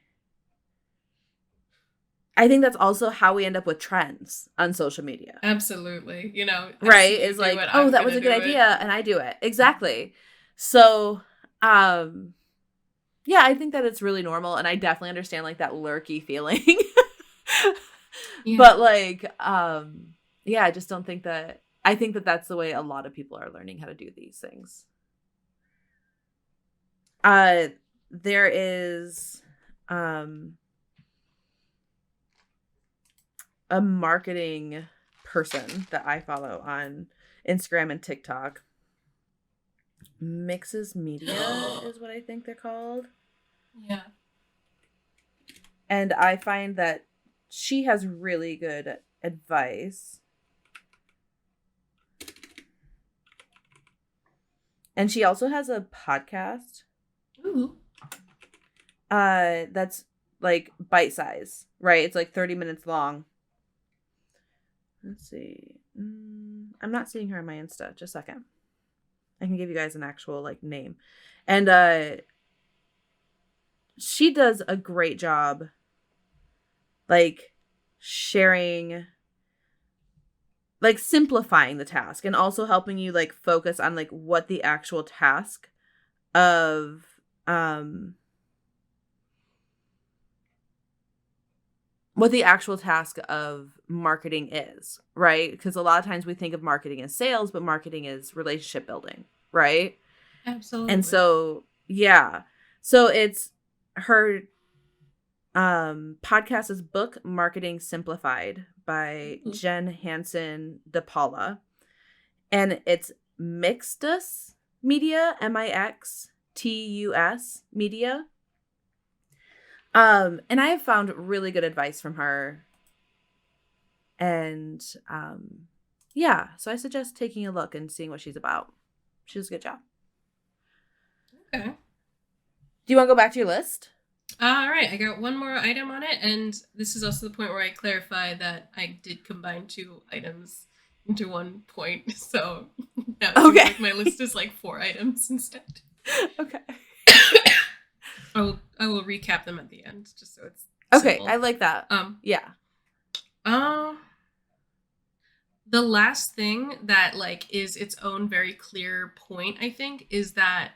I think that's also how we end up with trends on social media. Absolutely. Right? Is like, oh, that was a good idea. And I do it. Exactly. So, yeah, I think that it's really normal. And I definitely understand like that lurky feeling. But like, yeah, I just don't think that, I think that that's the way a lot of people are learning how to do these things. There is, a marketing person that I follow on Instagram and TikTok. Mixes Media is what I think they're called. Yeah. And I find that she has really good advice. And she also has a podcast. Ooh. That's like bite size, right? It's like 30 minutes long. Let's see. I'm not seeing her on my Insta. Just a second. I can give you guys an actual like name. And she does a great job like sharing, like simplifying the task and also helping you like focus on like what the actual task of marketing is, right? Because a lot of times we think of marketing as sales, but marketing is relationship building, right? Absolutely. And so, yeah. So it's her podcast is Book Marketing Simplified by Jen Hansen DePaula. And it's Mixtus Media, Mixtus Media. And I have found really good advice from her. And yeah, so I suggest taking a look and seeing what she's about. She does a good job. Okay. Do you want to go back to your list? All right, I got one more item on it, and this is also the point where I clarify that I did combine 2 items into one point. So now Okay. like my list is like 4 items instead. Okay. I will recap them at the end, just so it's okay. simple. I like that. Yeah. The last thing that like is its own very clear point, I think, is that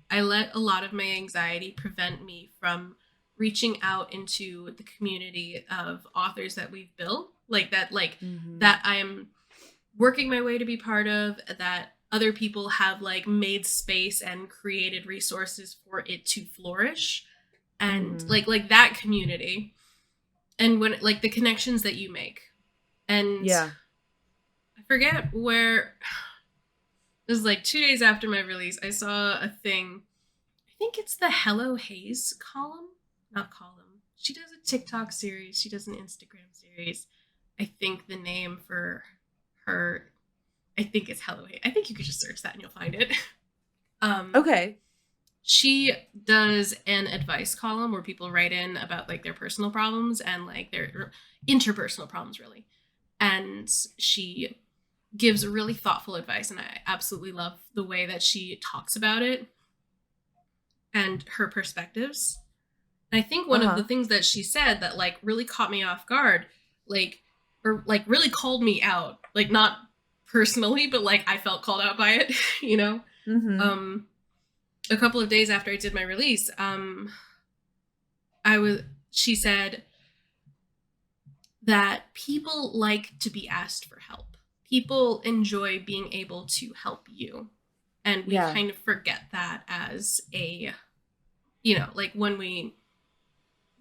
I let a lot of my anxiety prevent me from reaching out into the community of authors that we've built, like that I'm working my way to be part of, that other people have like made space and created resources for it to flourish, and like that community, and when like the connections that you make. And yeah, I forget where. It was like 2 days after my release, I saw a thing. I think it's the Hello Haze column. Not column. She does a TikTok series. She does an Instagram series. I think the name for her, I think it's Hello Haze. I think you could just search that and you'll find it. okay. She does an advice column where people write in about like their personal problems and like their interpersonal problems, really. And she gives really thoughtful advice, and I absolutely love the way that she talks about it and her perspectives. And I think one of the things that she said that like really caught me off guard, like, or like really called me out, like not personally, but like I felt called out by it, you know? A couple of days after I did my release, she said that people like to be asked for help. People enjoy being able to help you. And we kind of forget that as a, you know, like when we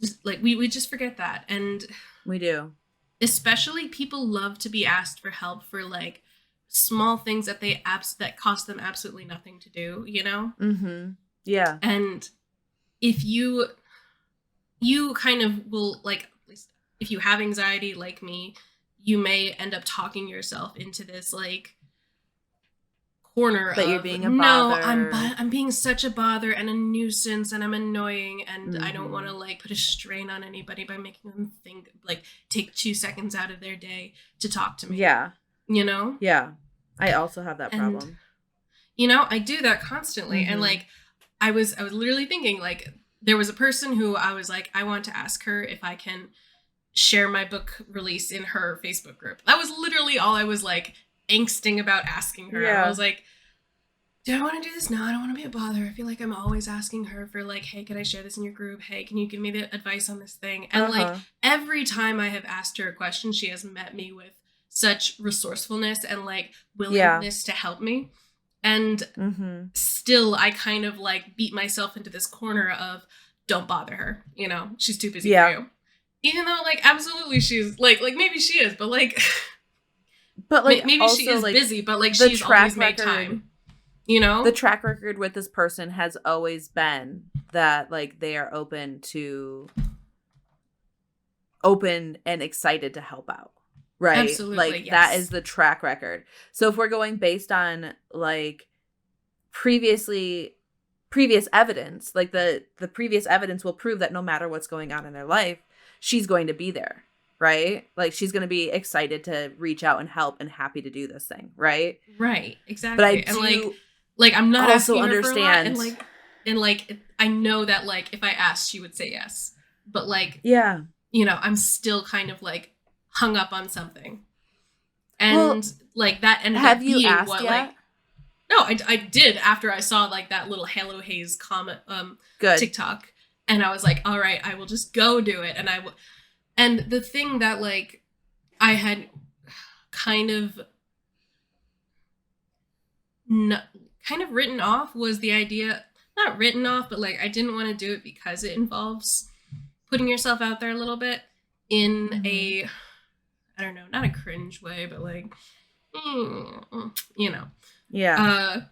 just forget that. And we do. Especially people love to be asked for help for like small things that that cost them absolutely nothing to do, you know? Yeah. And if you kind of will, like, at least if you have anxiety like me, you may end up talking yourself into this like corner that of, you're being a bother. I'm being such a bother and a nuisance and I'm annoying and I don't want to like put a strain on anybody by making them think, like, take 2 seconds out of their day to talk to me. Yeah. You know? Yeah. I also have that problem. You know, I do that constantly. And like I was literally thinking, like, there was a person who I was like, I want to ask her if I can share my book release in her Facebook group. That was literally all I was like angsting about asking her. I was like, do I want to do this? No, I don't want to be a bother. I feel like I'm always asking her for like, hey, can I share this in your group? Hey, can you give me the advice on this thing? And like every time I have asked her a question, she has met me with such resourcefulness and like willingness to help me. And still I kind of like beat myself into this corner of, don't bother her. You know, she's too busy for you. Even though, like, absolutely she's, like maybe she is, but, like, maybe also, she is like, busy, but, like, she's always made time, you know? The track record with this person has always been that, like, they are open and excited to help out, right? Absolutely, like, that is the track record. So if we're going based on, like, previous evidence, like, the previous evidence will prove that no matter what's going on in their life, she's going to be there, right? Like, she's going to be excited to reach out and help and happy to do this thing, right? Right, exactly. But I do like I'm not also asking her understand. For a lot, and like I know that like if I asked, she would say yes. But like, yeah, you know, I'm still kind of like hung up on something, and like that ended up being what yet? Like. No, I did after I saw like that little Hello Haze comment TikTok. And I was like, all right, I will just go do it. And the thing that like I had kind of written off was the idea, not written off, but like I didn't want to do it because it involves putting yourself out there a little bit in a, I don't know, not a cringe way, but like, you know, Yeah.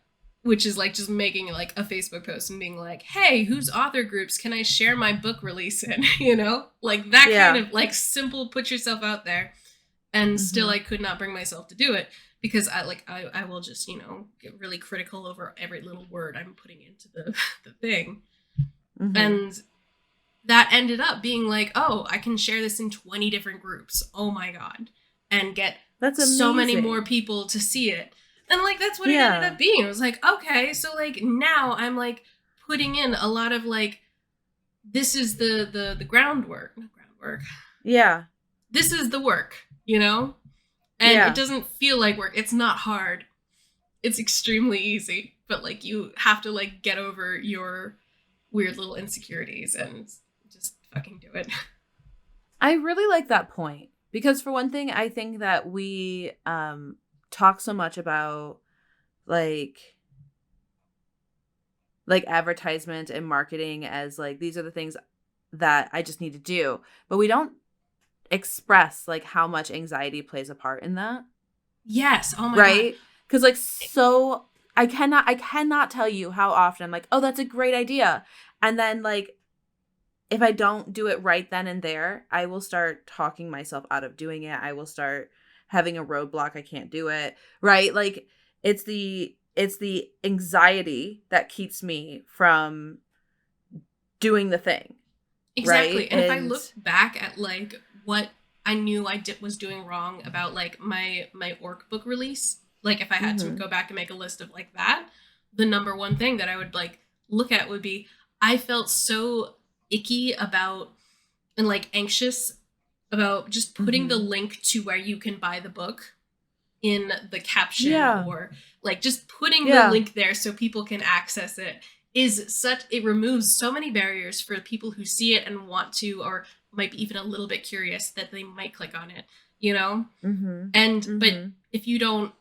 which is like just making like a Facebook post and being like, hey, whose author groups can I share my book release in? You know, like that Yeah. kind of like simple, put yourself out there. And still I could not bring myself to do it because I will just, you know, get really critical over every little word I'm putting into the thing. And that ended up being like, oh, I can share this in 20 different groups. Oh my God. And get so many more people to see it. And like, that's what it ended up being. It was like, okay, so like now I'm like putting in a lot of like, this is the groundwork, not groundwork. Yeah. This is the work, you know? And it doesn't feel like work. It's not hard. It's extremely easy. But like you have to like get over your weird little insecurities and just fucking do it. I really like that point because for one thing, I think that we talk so much about like advertisement and marketing as like these are the things that I just need to do, but we don't express like how much anxiety plays a part in that. Yes. Oh my right? God. Because like so I cannot tell you how often I'm like, oh, that's a great idea. And then like if I don't do it right then and there, I will start talking myself out of doing it. I will start having a roadblock. I can't do it. Right? Like it's the anxiety that keeps me from doing the thing. Exactly. Right? And if I look back at like what I knew was doing wrong about like my orc book release, like if I had to go back and make a list of like that, the number one thing that I would like look at would be I felt so icky about and like anxious about just putting the link to where you can buy the book in the caption or like just putting the link there so people can access it it removes so many barriers for people who see it and want to or might be even a little bit curious that they might click on it, you know? But if you don't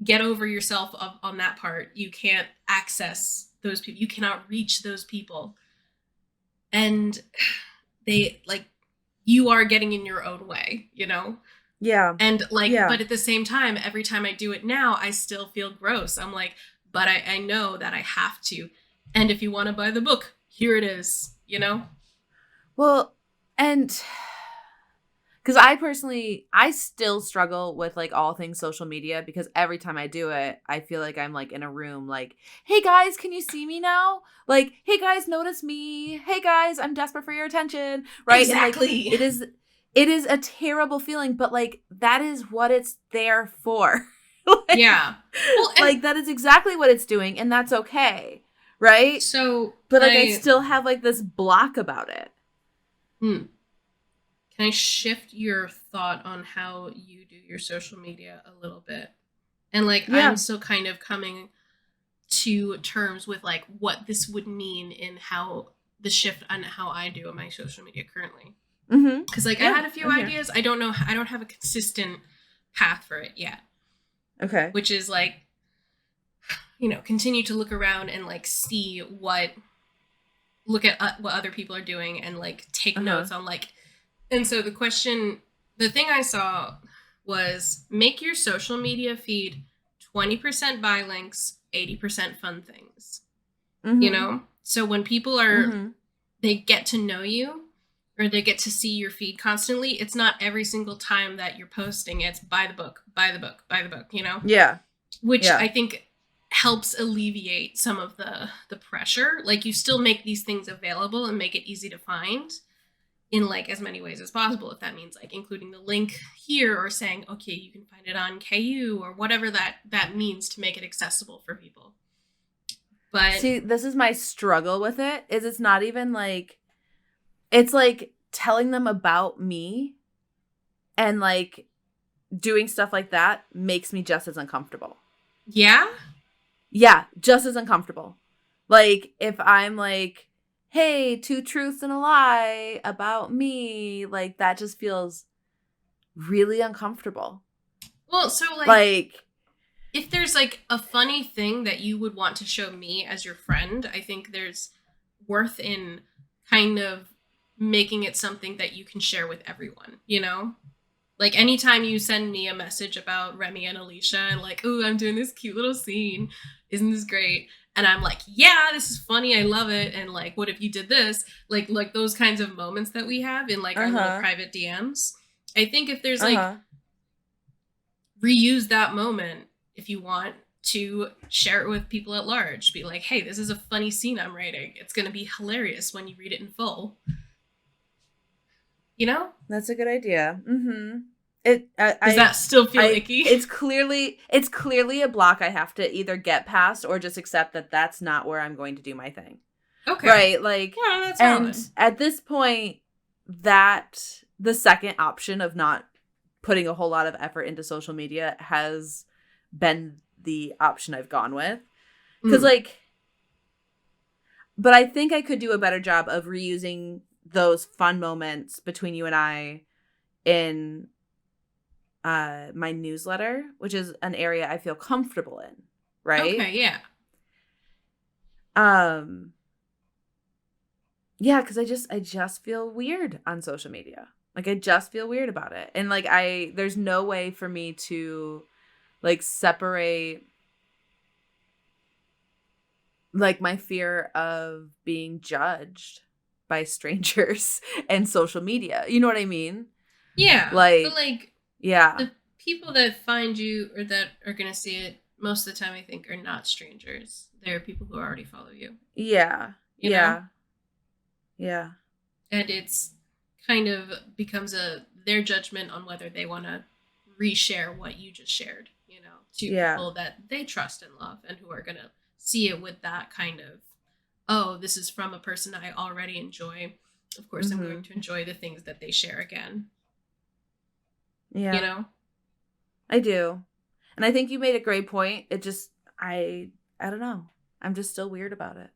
get over yourself on that part, you can't access those people. You cannot reach those people. And they like, you are getting in your own way, you know? Yeah. And like, but at the same time, every time I do it now, I still feel gross. I'm like, but I know that I have to. And if you want to buy the book, here it is, you know? Well, and because I still struggle with like all things social media because every time I do it, I feel like I'm like in a room like, hey guys, can you see me now? Like, hey guys, notice me. Hey guys, I'm desperate for your attention. Right. Exactly. And like, it is a terrible feeling, but like that is what it's there for. Like, yeah. Well, like that is exactly what it's doing, and that's okay. Right? So but like I still have like this block about it. Can I shift your thought on how you do your social media a little bit? And like I'm still kind of coming to terms with like what this would mean in how the shift on how I do my social media currently. Because like I had a few ideas. I don't know. I don't have a consistent path for it yet. Okay. Which is like, you know, continue to look around and like look at what other people are doing and like take notes on like. And so the thing I saw was make your social media feed 20% buy links, 80% fun things. You know? So when people they get to know you or they get to see your feed constantly, it's not every single time that you're posting, it's buy the book, you know? Yeah. Which I think helps alleviate some of the pressure. Like you still make these things available and make it easy to find in like as many ways as possible. If that means like including the link here or saying, okay, you can find it on KU or whatever that means to make it accessible for people. But see, this is my struggle with it is it's not even like, it's like telling them about me and like doing stuff like that makes me just as uncomfortable. Yeah? Yeah, just as uncomfortable. Like if I'm like, hey, 2 truths and a lie about me, like that just feels really uncomfortable. Well, so like if there's like a funny thing that you would want to show me as your friend, I think there's worth in kind of making it something that you can share with everyone, you know? Like anytime you send me a message about Remy and Alicia and like, oh, I'm doing this cute little scene. Isn't this great? And I'm like, yeah, this is funny. I love it. And like, what if you did this? Like those kinds of moments that we have in like our little private DMs. I think if there's like reuse that moment if you want to share it with people at large. Be like, hey, this is a funny scene I'm writing. It's going to be hilarious when you read it in full. You know? That's a good idea. Mm-hmm. Does that still feel icky? It's clearly a block I have to either get past or just accept that that's not where I'm going to do my thing. Okay. Right? Like, yeah, that's and valid. at this point, that the second option of not putting a whole lot of effort into social media has been the option I've gone with. Because but I think I could do a better job of reusing those fun moments between you and I in my newsletter, which is an area I feel comfortable in, right? Okay, yeah. Yeah, because I just feel weird on social media. Like, I just feel weird about it. And like there's no way for me to like separate like my fear of being judged by strangers and social media. You know what I mean? Yeah. Like, but like, yeah. The people that find you or that are going to see it most of the time, I think, are not strangers. They're people who already follow you. Yeah. You know? Yeah. And it's kind of becomes their judgment on whether they want to reshare what you just shared, you know, to people that they trust and love and who are going to see it with that kind of, oh, this is from a person I already enjoy. Of course, I'm going to enjoy the things that they share again. Yeah. You know? I do. And I think you made a great point. It just, I don't know. I'm just still weird about it.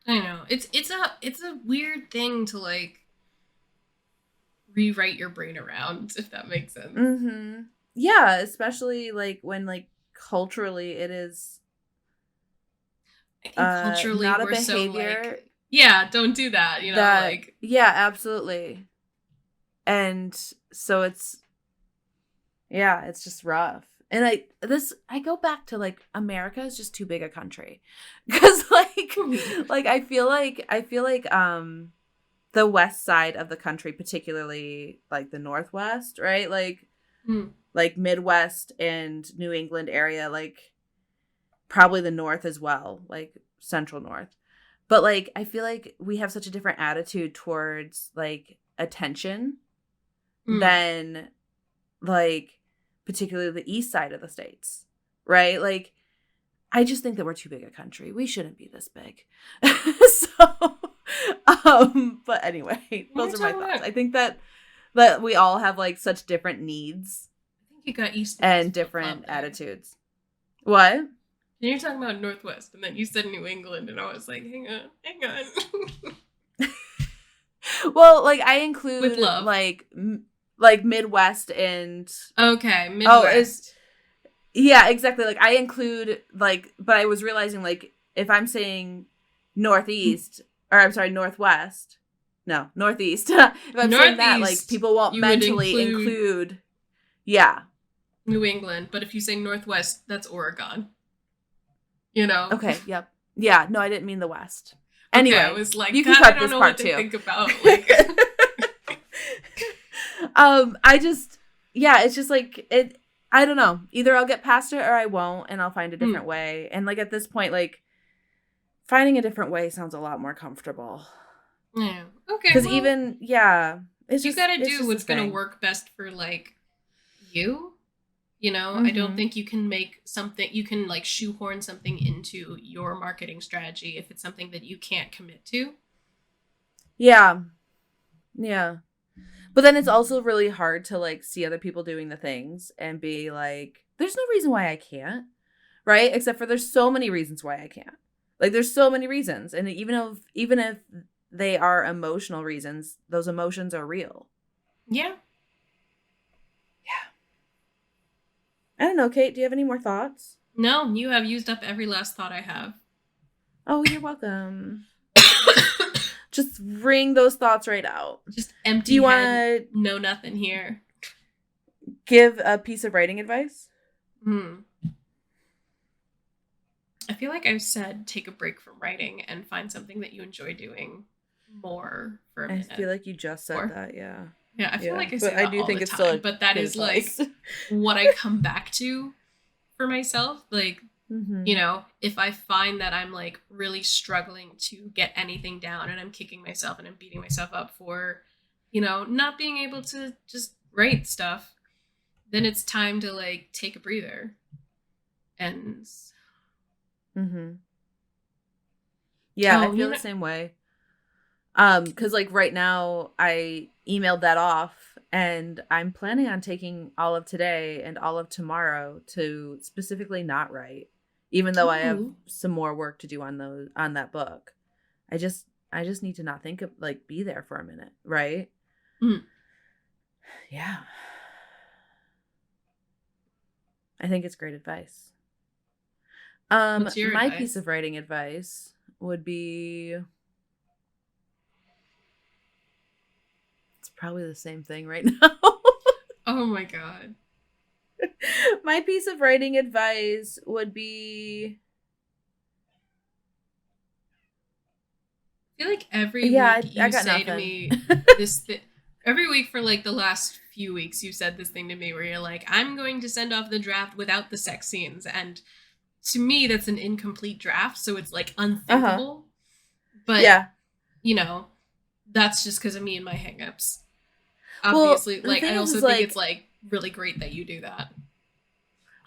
I know. It's a weird thing to like rewrite your brain around, if that makes sense. Mm-hmm. Yeah, especially like when like culturally it is I think culturally not a we're behavior. So like, yeah, don't do that, you know, like yeah, absolutely. And so it's just rough. And I go back to like America is just too big a country. Cuz like I feel like the west side of the country, particularly like the Northwest, right? Like like Midwest and New England area, like probably the North as well, like Central North. But like I feel like we have such a different attitude towards like attention than like particularly the east side of the states, right? Like I just think that we're too big a country. We shouldn't be this big. So but anyway, those are my thoughts. I think that we all have like such different needs. I think you got east and different attitudes. What? And you're talking about Northwest, and then you said New England, and I was like, hang on. Well, like I include with love. like Midwest and okay, Midwest. Yeah, exactly. Like I include like, but I was realizing like if I'm saying Northeast or I'm sorry Northwest, no Northeast. If I'm saying that, like people won't mentally include. Yeah. New England, but if you say Northwest, that's Oregon. You know. Okay. Yep. Yeah. No, I didn't mean the West. Anyway, I was like, you can cut this part too. Think about like. I just, yeah, it's just like it. I don't know. Either I'll get past it or I won't, and I'll find a different way. And like at this point, like finding a different way sounds a lot more comfortable. Yeah. Okay. Because even it's you just, gotta do what's gonna work best for like you. You know, I don't think you can make something, you can like shoehorn something into your marketing strategy if it's something that you can't commit to. Yeah. Yeah. But then it's also really hard to like see other people doing the things and be like, there's no reason why I can't. Right? Except for there's so many reasons why I can't. Like there's so many reasons. And even if they are emotional reasons, those emotions are real. Yeah. I don't know, Kate, do you have any more thoughts? No, you have used up every last thought I have. Oh, you're welcome. Just wring those thoughts right out. Just empty Do you want head, to no nothing here. give a piece of writing advice? I feel like I've said take a break from writing and find something that you enjoy doing more for a minute. I feel like you just said that, yeah. Yeah, I feel like I say but that I do all think the it's time, still but that good is advice. like what I come back to for myself. Like, you know, if I find that I'm like really struggling to get anything down and I'm kicking myself and I'm beating myself up for, you know, not being able to just write stuff, then it's time to like take a breather. And yeah, I feel the same way. Because like right now I emailed that off and I'm planning on taking all of today and all of tomorrow to specifically not write, even though I have some more work to do on that book. I just need to not think of like be there for a minute, right? Yeah. I think it's great advice. What's your my advice? piece of writing advice would be, it's probably the same thing right now. Oh my god. My piece of writing advice would be, I feel like every week you say nothing. to me this every week for like the last few weeks you said this thing to me where you're like, I'm going to send off the draft without the sex scenes, and to me that's an incomplete draft, so it's like unthinkable. But yeah, you know, that's just because of me and my hangups. Obviously, well, like I also think it's like really great that you do that.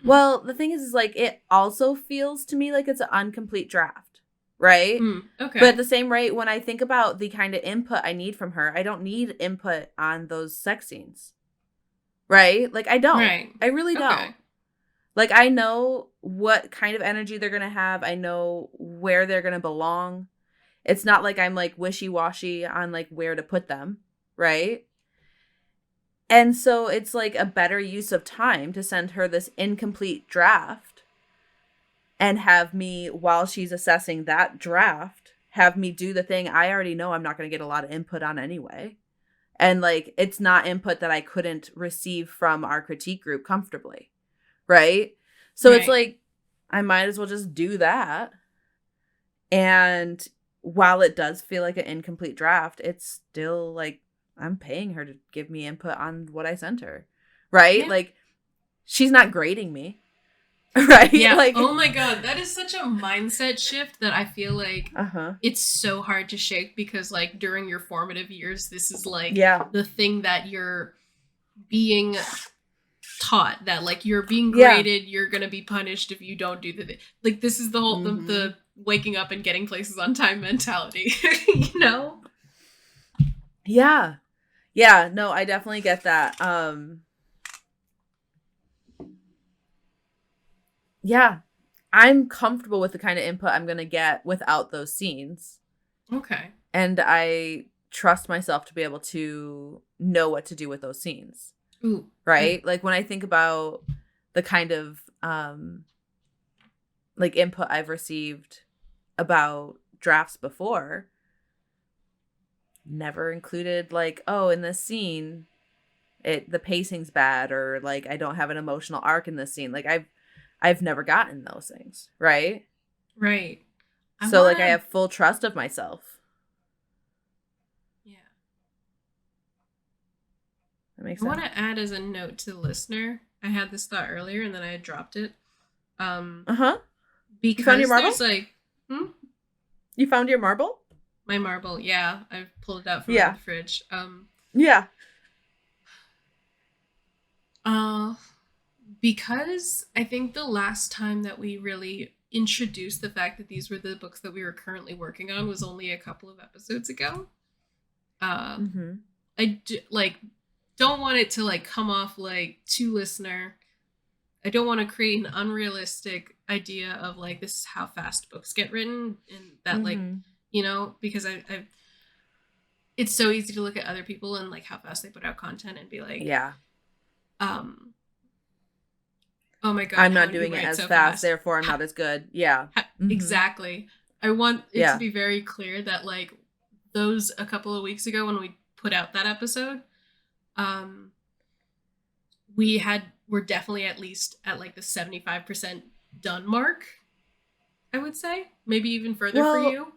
Well, the thing is like it also feels to me like it's an incomplete draft, right? Okay. But at the same rate, when I think about the kind of input I need from her, I don't need input on those sex scenes, right? Like I don't. Right. I really don't. Like I know what kind of energy they're gonna have. I know where they're gonna belong. It's not like I'm like wishy-washy on like where to put them, right? And so it's like a better use of time to send her this incomplete draft and have me, while she's assessing that draft, have me do the thing I already know I'm not going to get a lot of input on anyway. And like, it's not input that I couldn't receive from our critique group comfortably, right? So it's like, I might as well just do that. And while it does feel like an incomplete draft, it's still like, I'm paying her to give me input on what I sent her, right? Yeah. Like, she's not grading me, right? Yeah. Like, oh my god, that is such a mindset shift that I feel like it's so hard to shake, because like during your formative years, this is like the thing that you're being taught, that like you're being graded, you're gonna be punished if you don't do the like this is the whole the waking up and getting places on time mentality. You know? Yeah, no, I definitely get that. Yeah, I'm comfortable with the kind of input I'm going to get without those scenes. Okay. And I trust myself to be able to know what to do with those scenes. Ooh. Right? Like when I think about the kind of like input I've received about drafts before, never included like, oh, in this scene the pacing's bad, or like I don't have an emotional arc in this scene. Like I've never gotten those things, right? Right. So like I have full trust of myself. Yeah. That makes sense. I want to add as a note to the listener. I had this thought earlier and then I had dropped it. Because you found your marble? There's like You found your marble? My marble, yeah. I pulled it out from the fridge. Because I think the last time that we really introduced the fact that these were the books that we were currently working on was only a couple of episodes ago. I don't want it to like come off like to listener. I don't want to create an unrealistic idea of like this is how fast books get written, and that like, you know, because I've it's so easy to look at other people and like how fast they put out content and be like, Oh my God, I'm how not do you doing it write as so fast, fast? therefore I'm not as good. Yeah. Mhm. Exactly. I want it to Yeah. be very clear that like those a couple of weeks ago when we put out that episode, um, we're definitely at least at like the 75% done mark, I would say. Maybe even further for Well, you.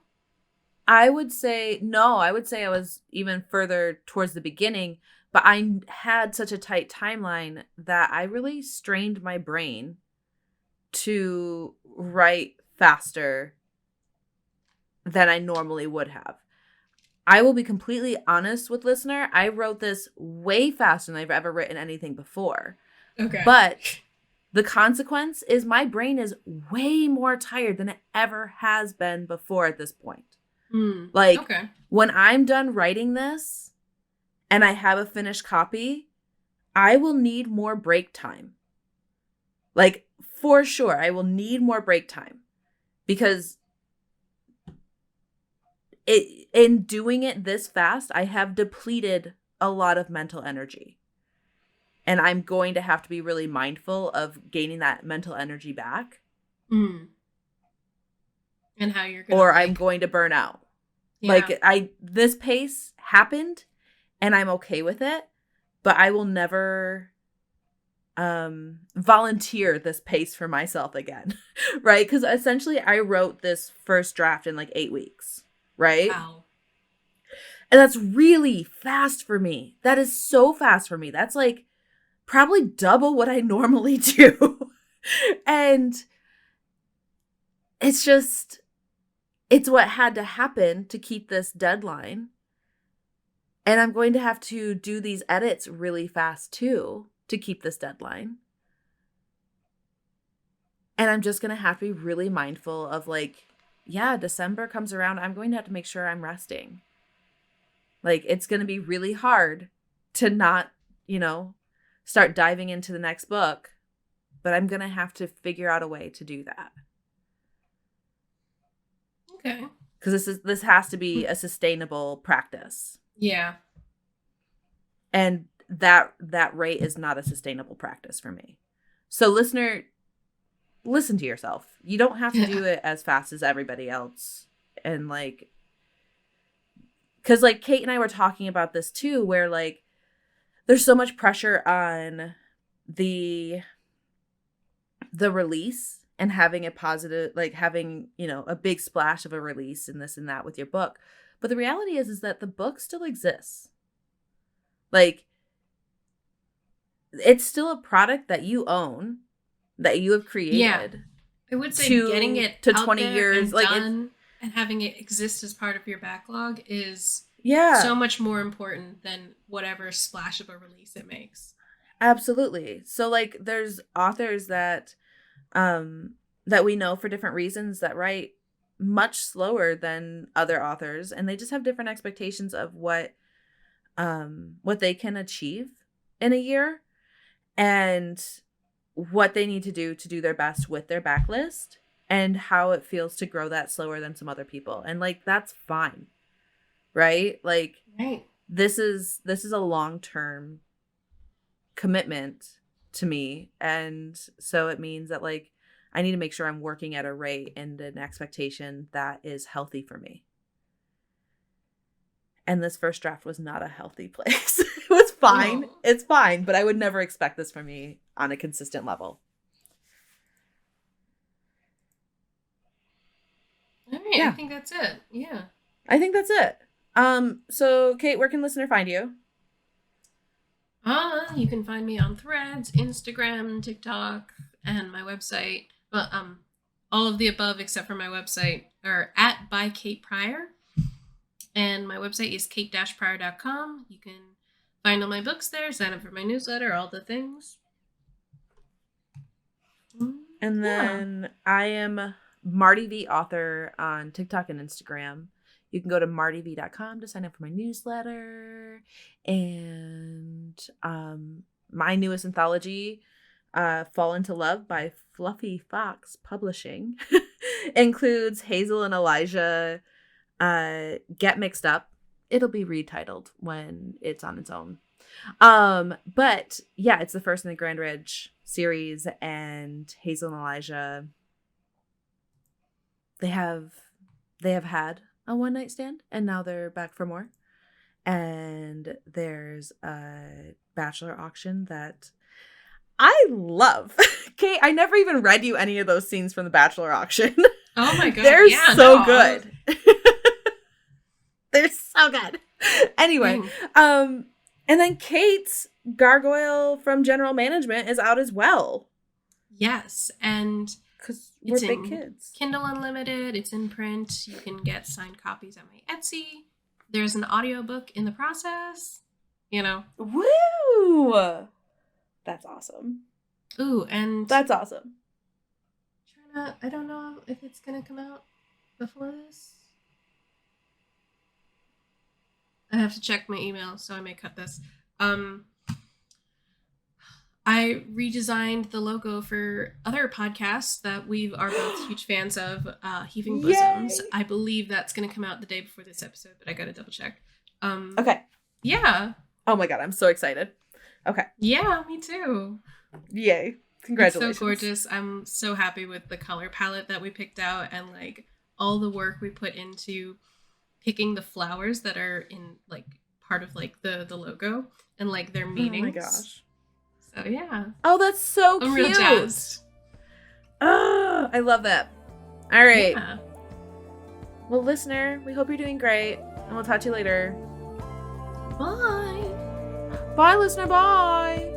I would say no, I would say I was even further towards the beginning, but I had such a tight timeline that I really strained my brain to write faster than I normally would have. I will be completely honest with listener. I wrote this way faster than I've ever written anything before. Okay. But the consequence is my brain is way more tired than it ever has been before at this point. Like, okay. when I'm done writing this and I have a finished copy, I will need more break time. Like, for sure, I will need more break time because in doing it this fast, I have depleted a lot of mental energy. And I'm going to have to be really mindful of gaining that mental energy back. And how you're going or I'm going to burn out. Yeah. Like this pace happened and I'm okay with it, but I will never volunteer this pace for myself again. Right? Because essentially I wrote this first draft in like 8 weeks. Right? Wow. And that's really fast for me. That is so fast for me. That's like probably double what I normally do. And it's what had to happen to keep this deadline. And I'm going to have to do these edits really fast too to keep this deadline. And I'm just going to have to be really mindful of like, yeah, December comes around. I'm going to have to make sure I'm resting. Like, it's going to be really hard to not, start diving into the next book. But I'm going to have to figure out a way to do that. Okay. Because this has to be a sustainable practice. Yeah. And that rate is not a sustainable practice for me. So listener, listen to yourself. You don't have to do it as fast as everybody else. And like, because like Kate and I were talking about this too, where like there's so much pressure on the release and having a positive, like having, a big splash of a release and this and that with your book. But the reality is that the book still exists. Like, it's still a product that you own, that you have created. Yeah. I would say getting it to out 20 there years and like done and having it exist as part of your backlog is so much more important than whatever splash of a release it makes. Absolutely. So like there's authors that we know for different reasons that write much slower than other authors, and they just have different expectations of what they can achieve in a year and what they need to do their best with their backlist and how it feels to grow that slower than some other people. And like, that's fine. Right? Like, right. This is a long-term commitment to me. And so it means that like, I need to make sure I'm working at a rate and an expectation that is healthy for me. And this first draft was not a healthy place. It was fine. No. It's fine. But I would never expect this from me on a consistent level. All right. Yeah. I think that's it. Yeah. I think that's it. So Kate, where can listener find you? You can find me on Threads, Instagram, TikTok, and my website. Well, all of the above except for my website are at by Kate Pryor. And my website is kate-pryor.com. You can find all my books there, sign up for my newsletter, all the things. And then I am Marty V author on TikTok and Instagram. You can go to martyv.com to sign up for my newsletter. And my newest anthology, Fall Into Love by Fluffy Fox Publishing, includes Hazel and Elijah Get Mixed Up. It'll be retitled when it's on its own. But yeah, it's the first in the Grand Ridge series, and Hazel and Elijah, they have had a one night stand, and now they're back for more. And there's a bachelor auction that I love. Kate, I never even read you any of those scenes from the bachelor auction. Oh my god, They're yeah, so no, good. They're so good. Anyway, and then Kate's Gargoyle from General Management is out as well. Yes, and because we're it's big in kids. Kindle Unlimited. It's in print. You can get signed copies on my Etsy. There's an audiobook in the process. You know. Woo! That's awesome. Ooh, and that's awesome. I don't know if it's gonna come out before this. I have to check my email, so I may cut this. I redesigned the logo for other podcasts that we are both huge fans of, Heaving Bosoms. Yay! I believe that's going to come out the day before this episode, but I got to double check. Okay. Yeah. Oh my god, I'm so excited. Okay. Yeah, me too. Yay. Congratulations. It's so gorgeous. I'm so happy with the color palette that we picked out and like all the work we put into picking the flowers that are in like part of like the logo and like their meanings. Oh my gosh. So yeah. Oh, that's so cute. I'm real jazzed. Oh, I love that. All right. Yeah. Well, listener, we hope you're doing great, and we'll talk to you later. Bye. Bye, listener. Bye.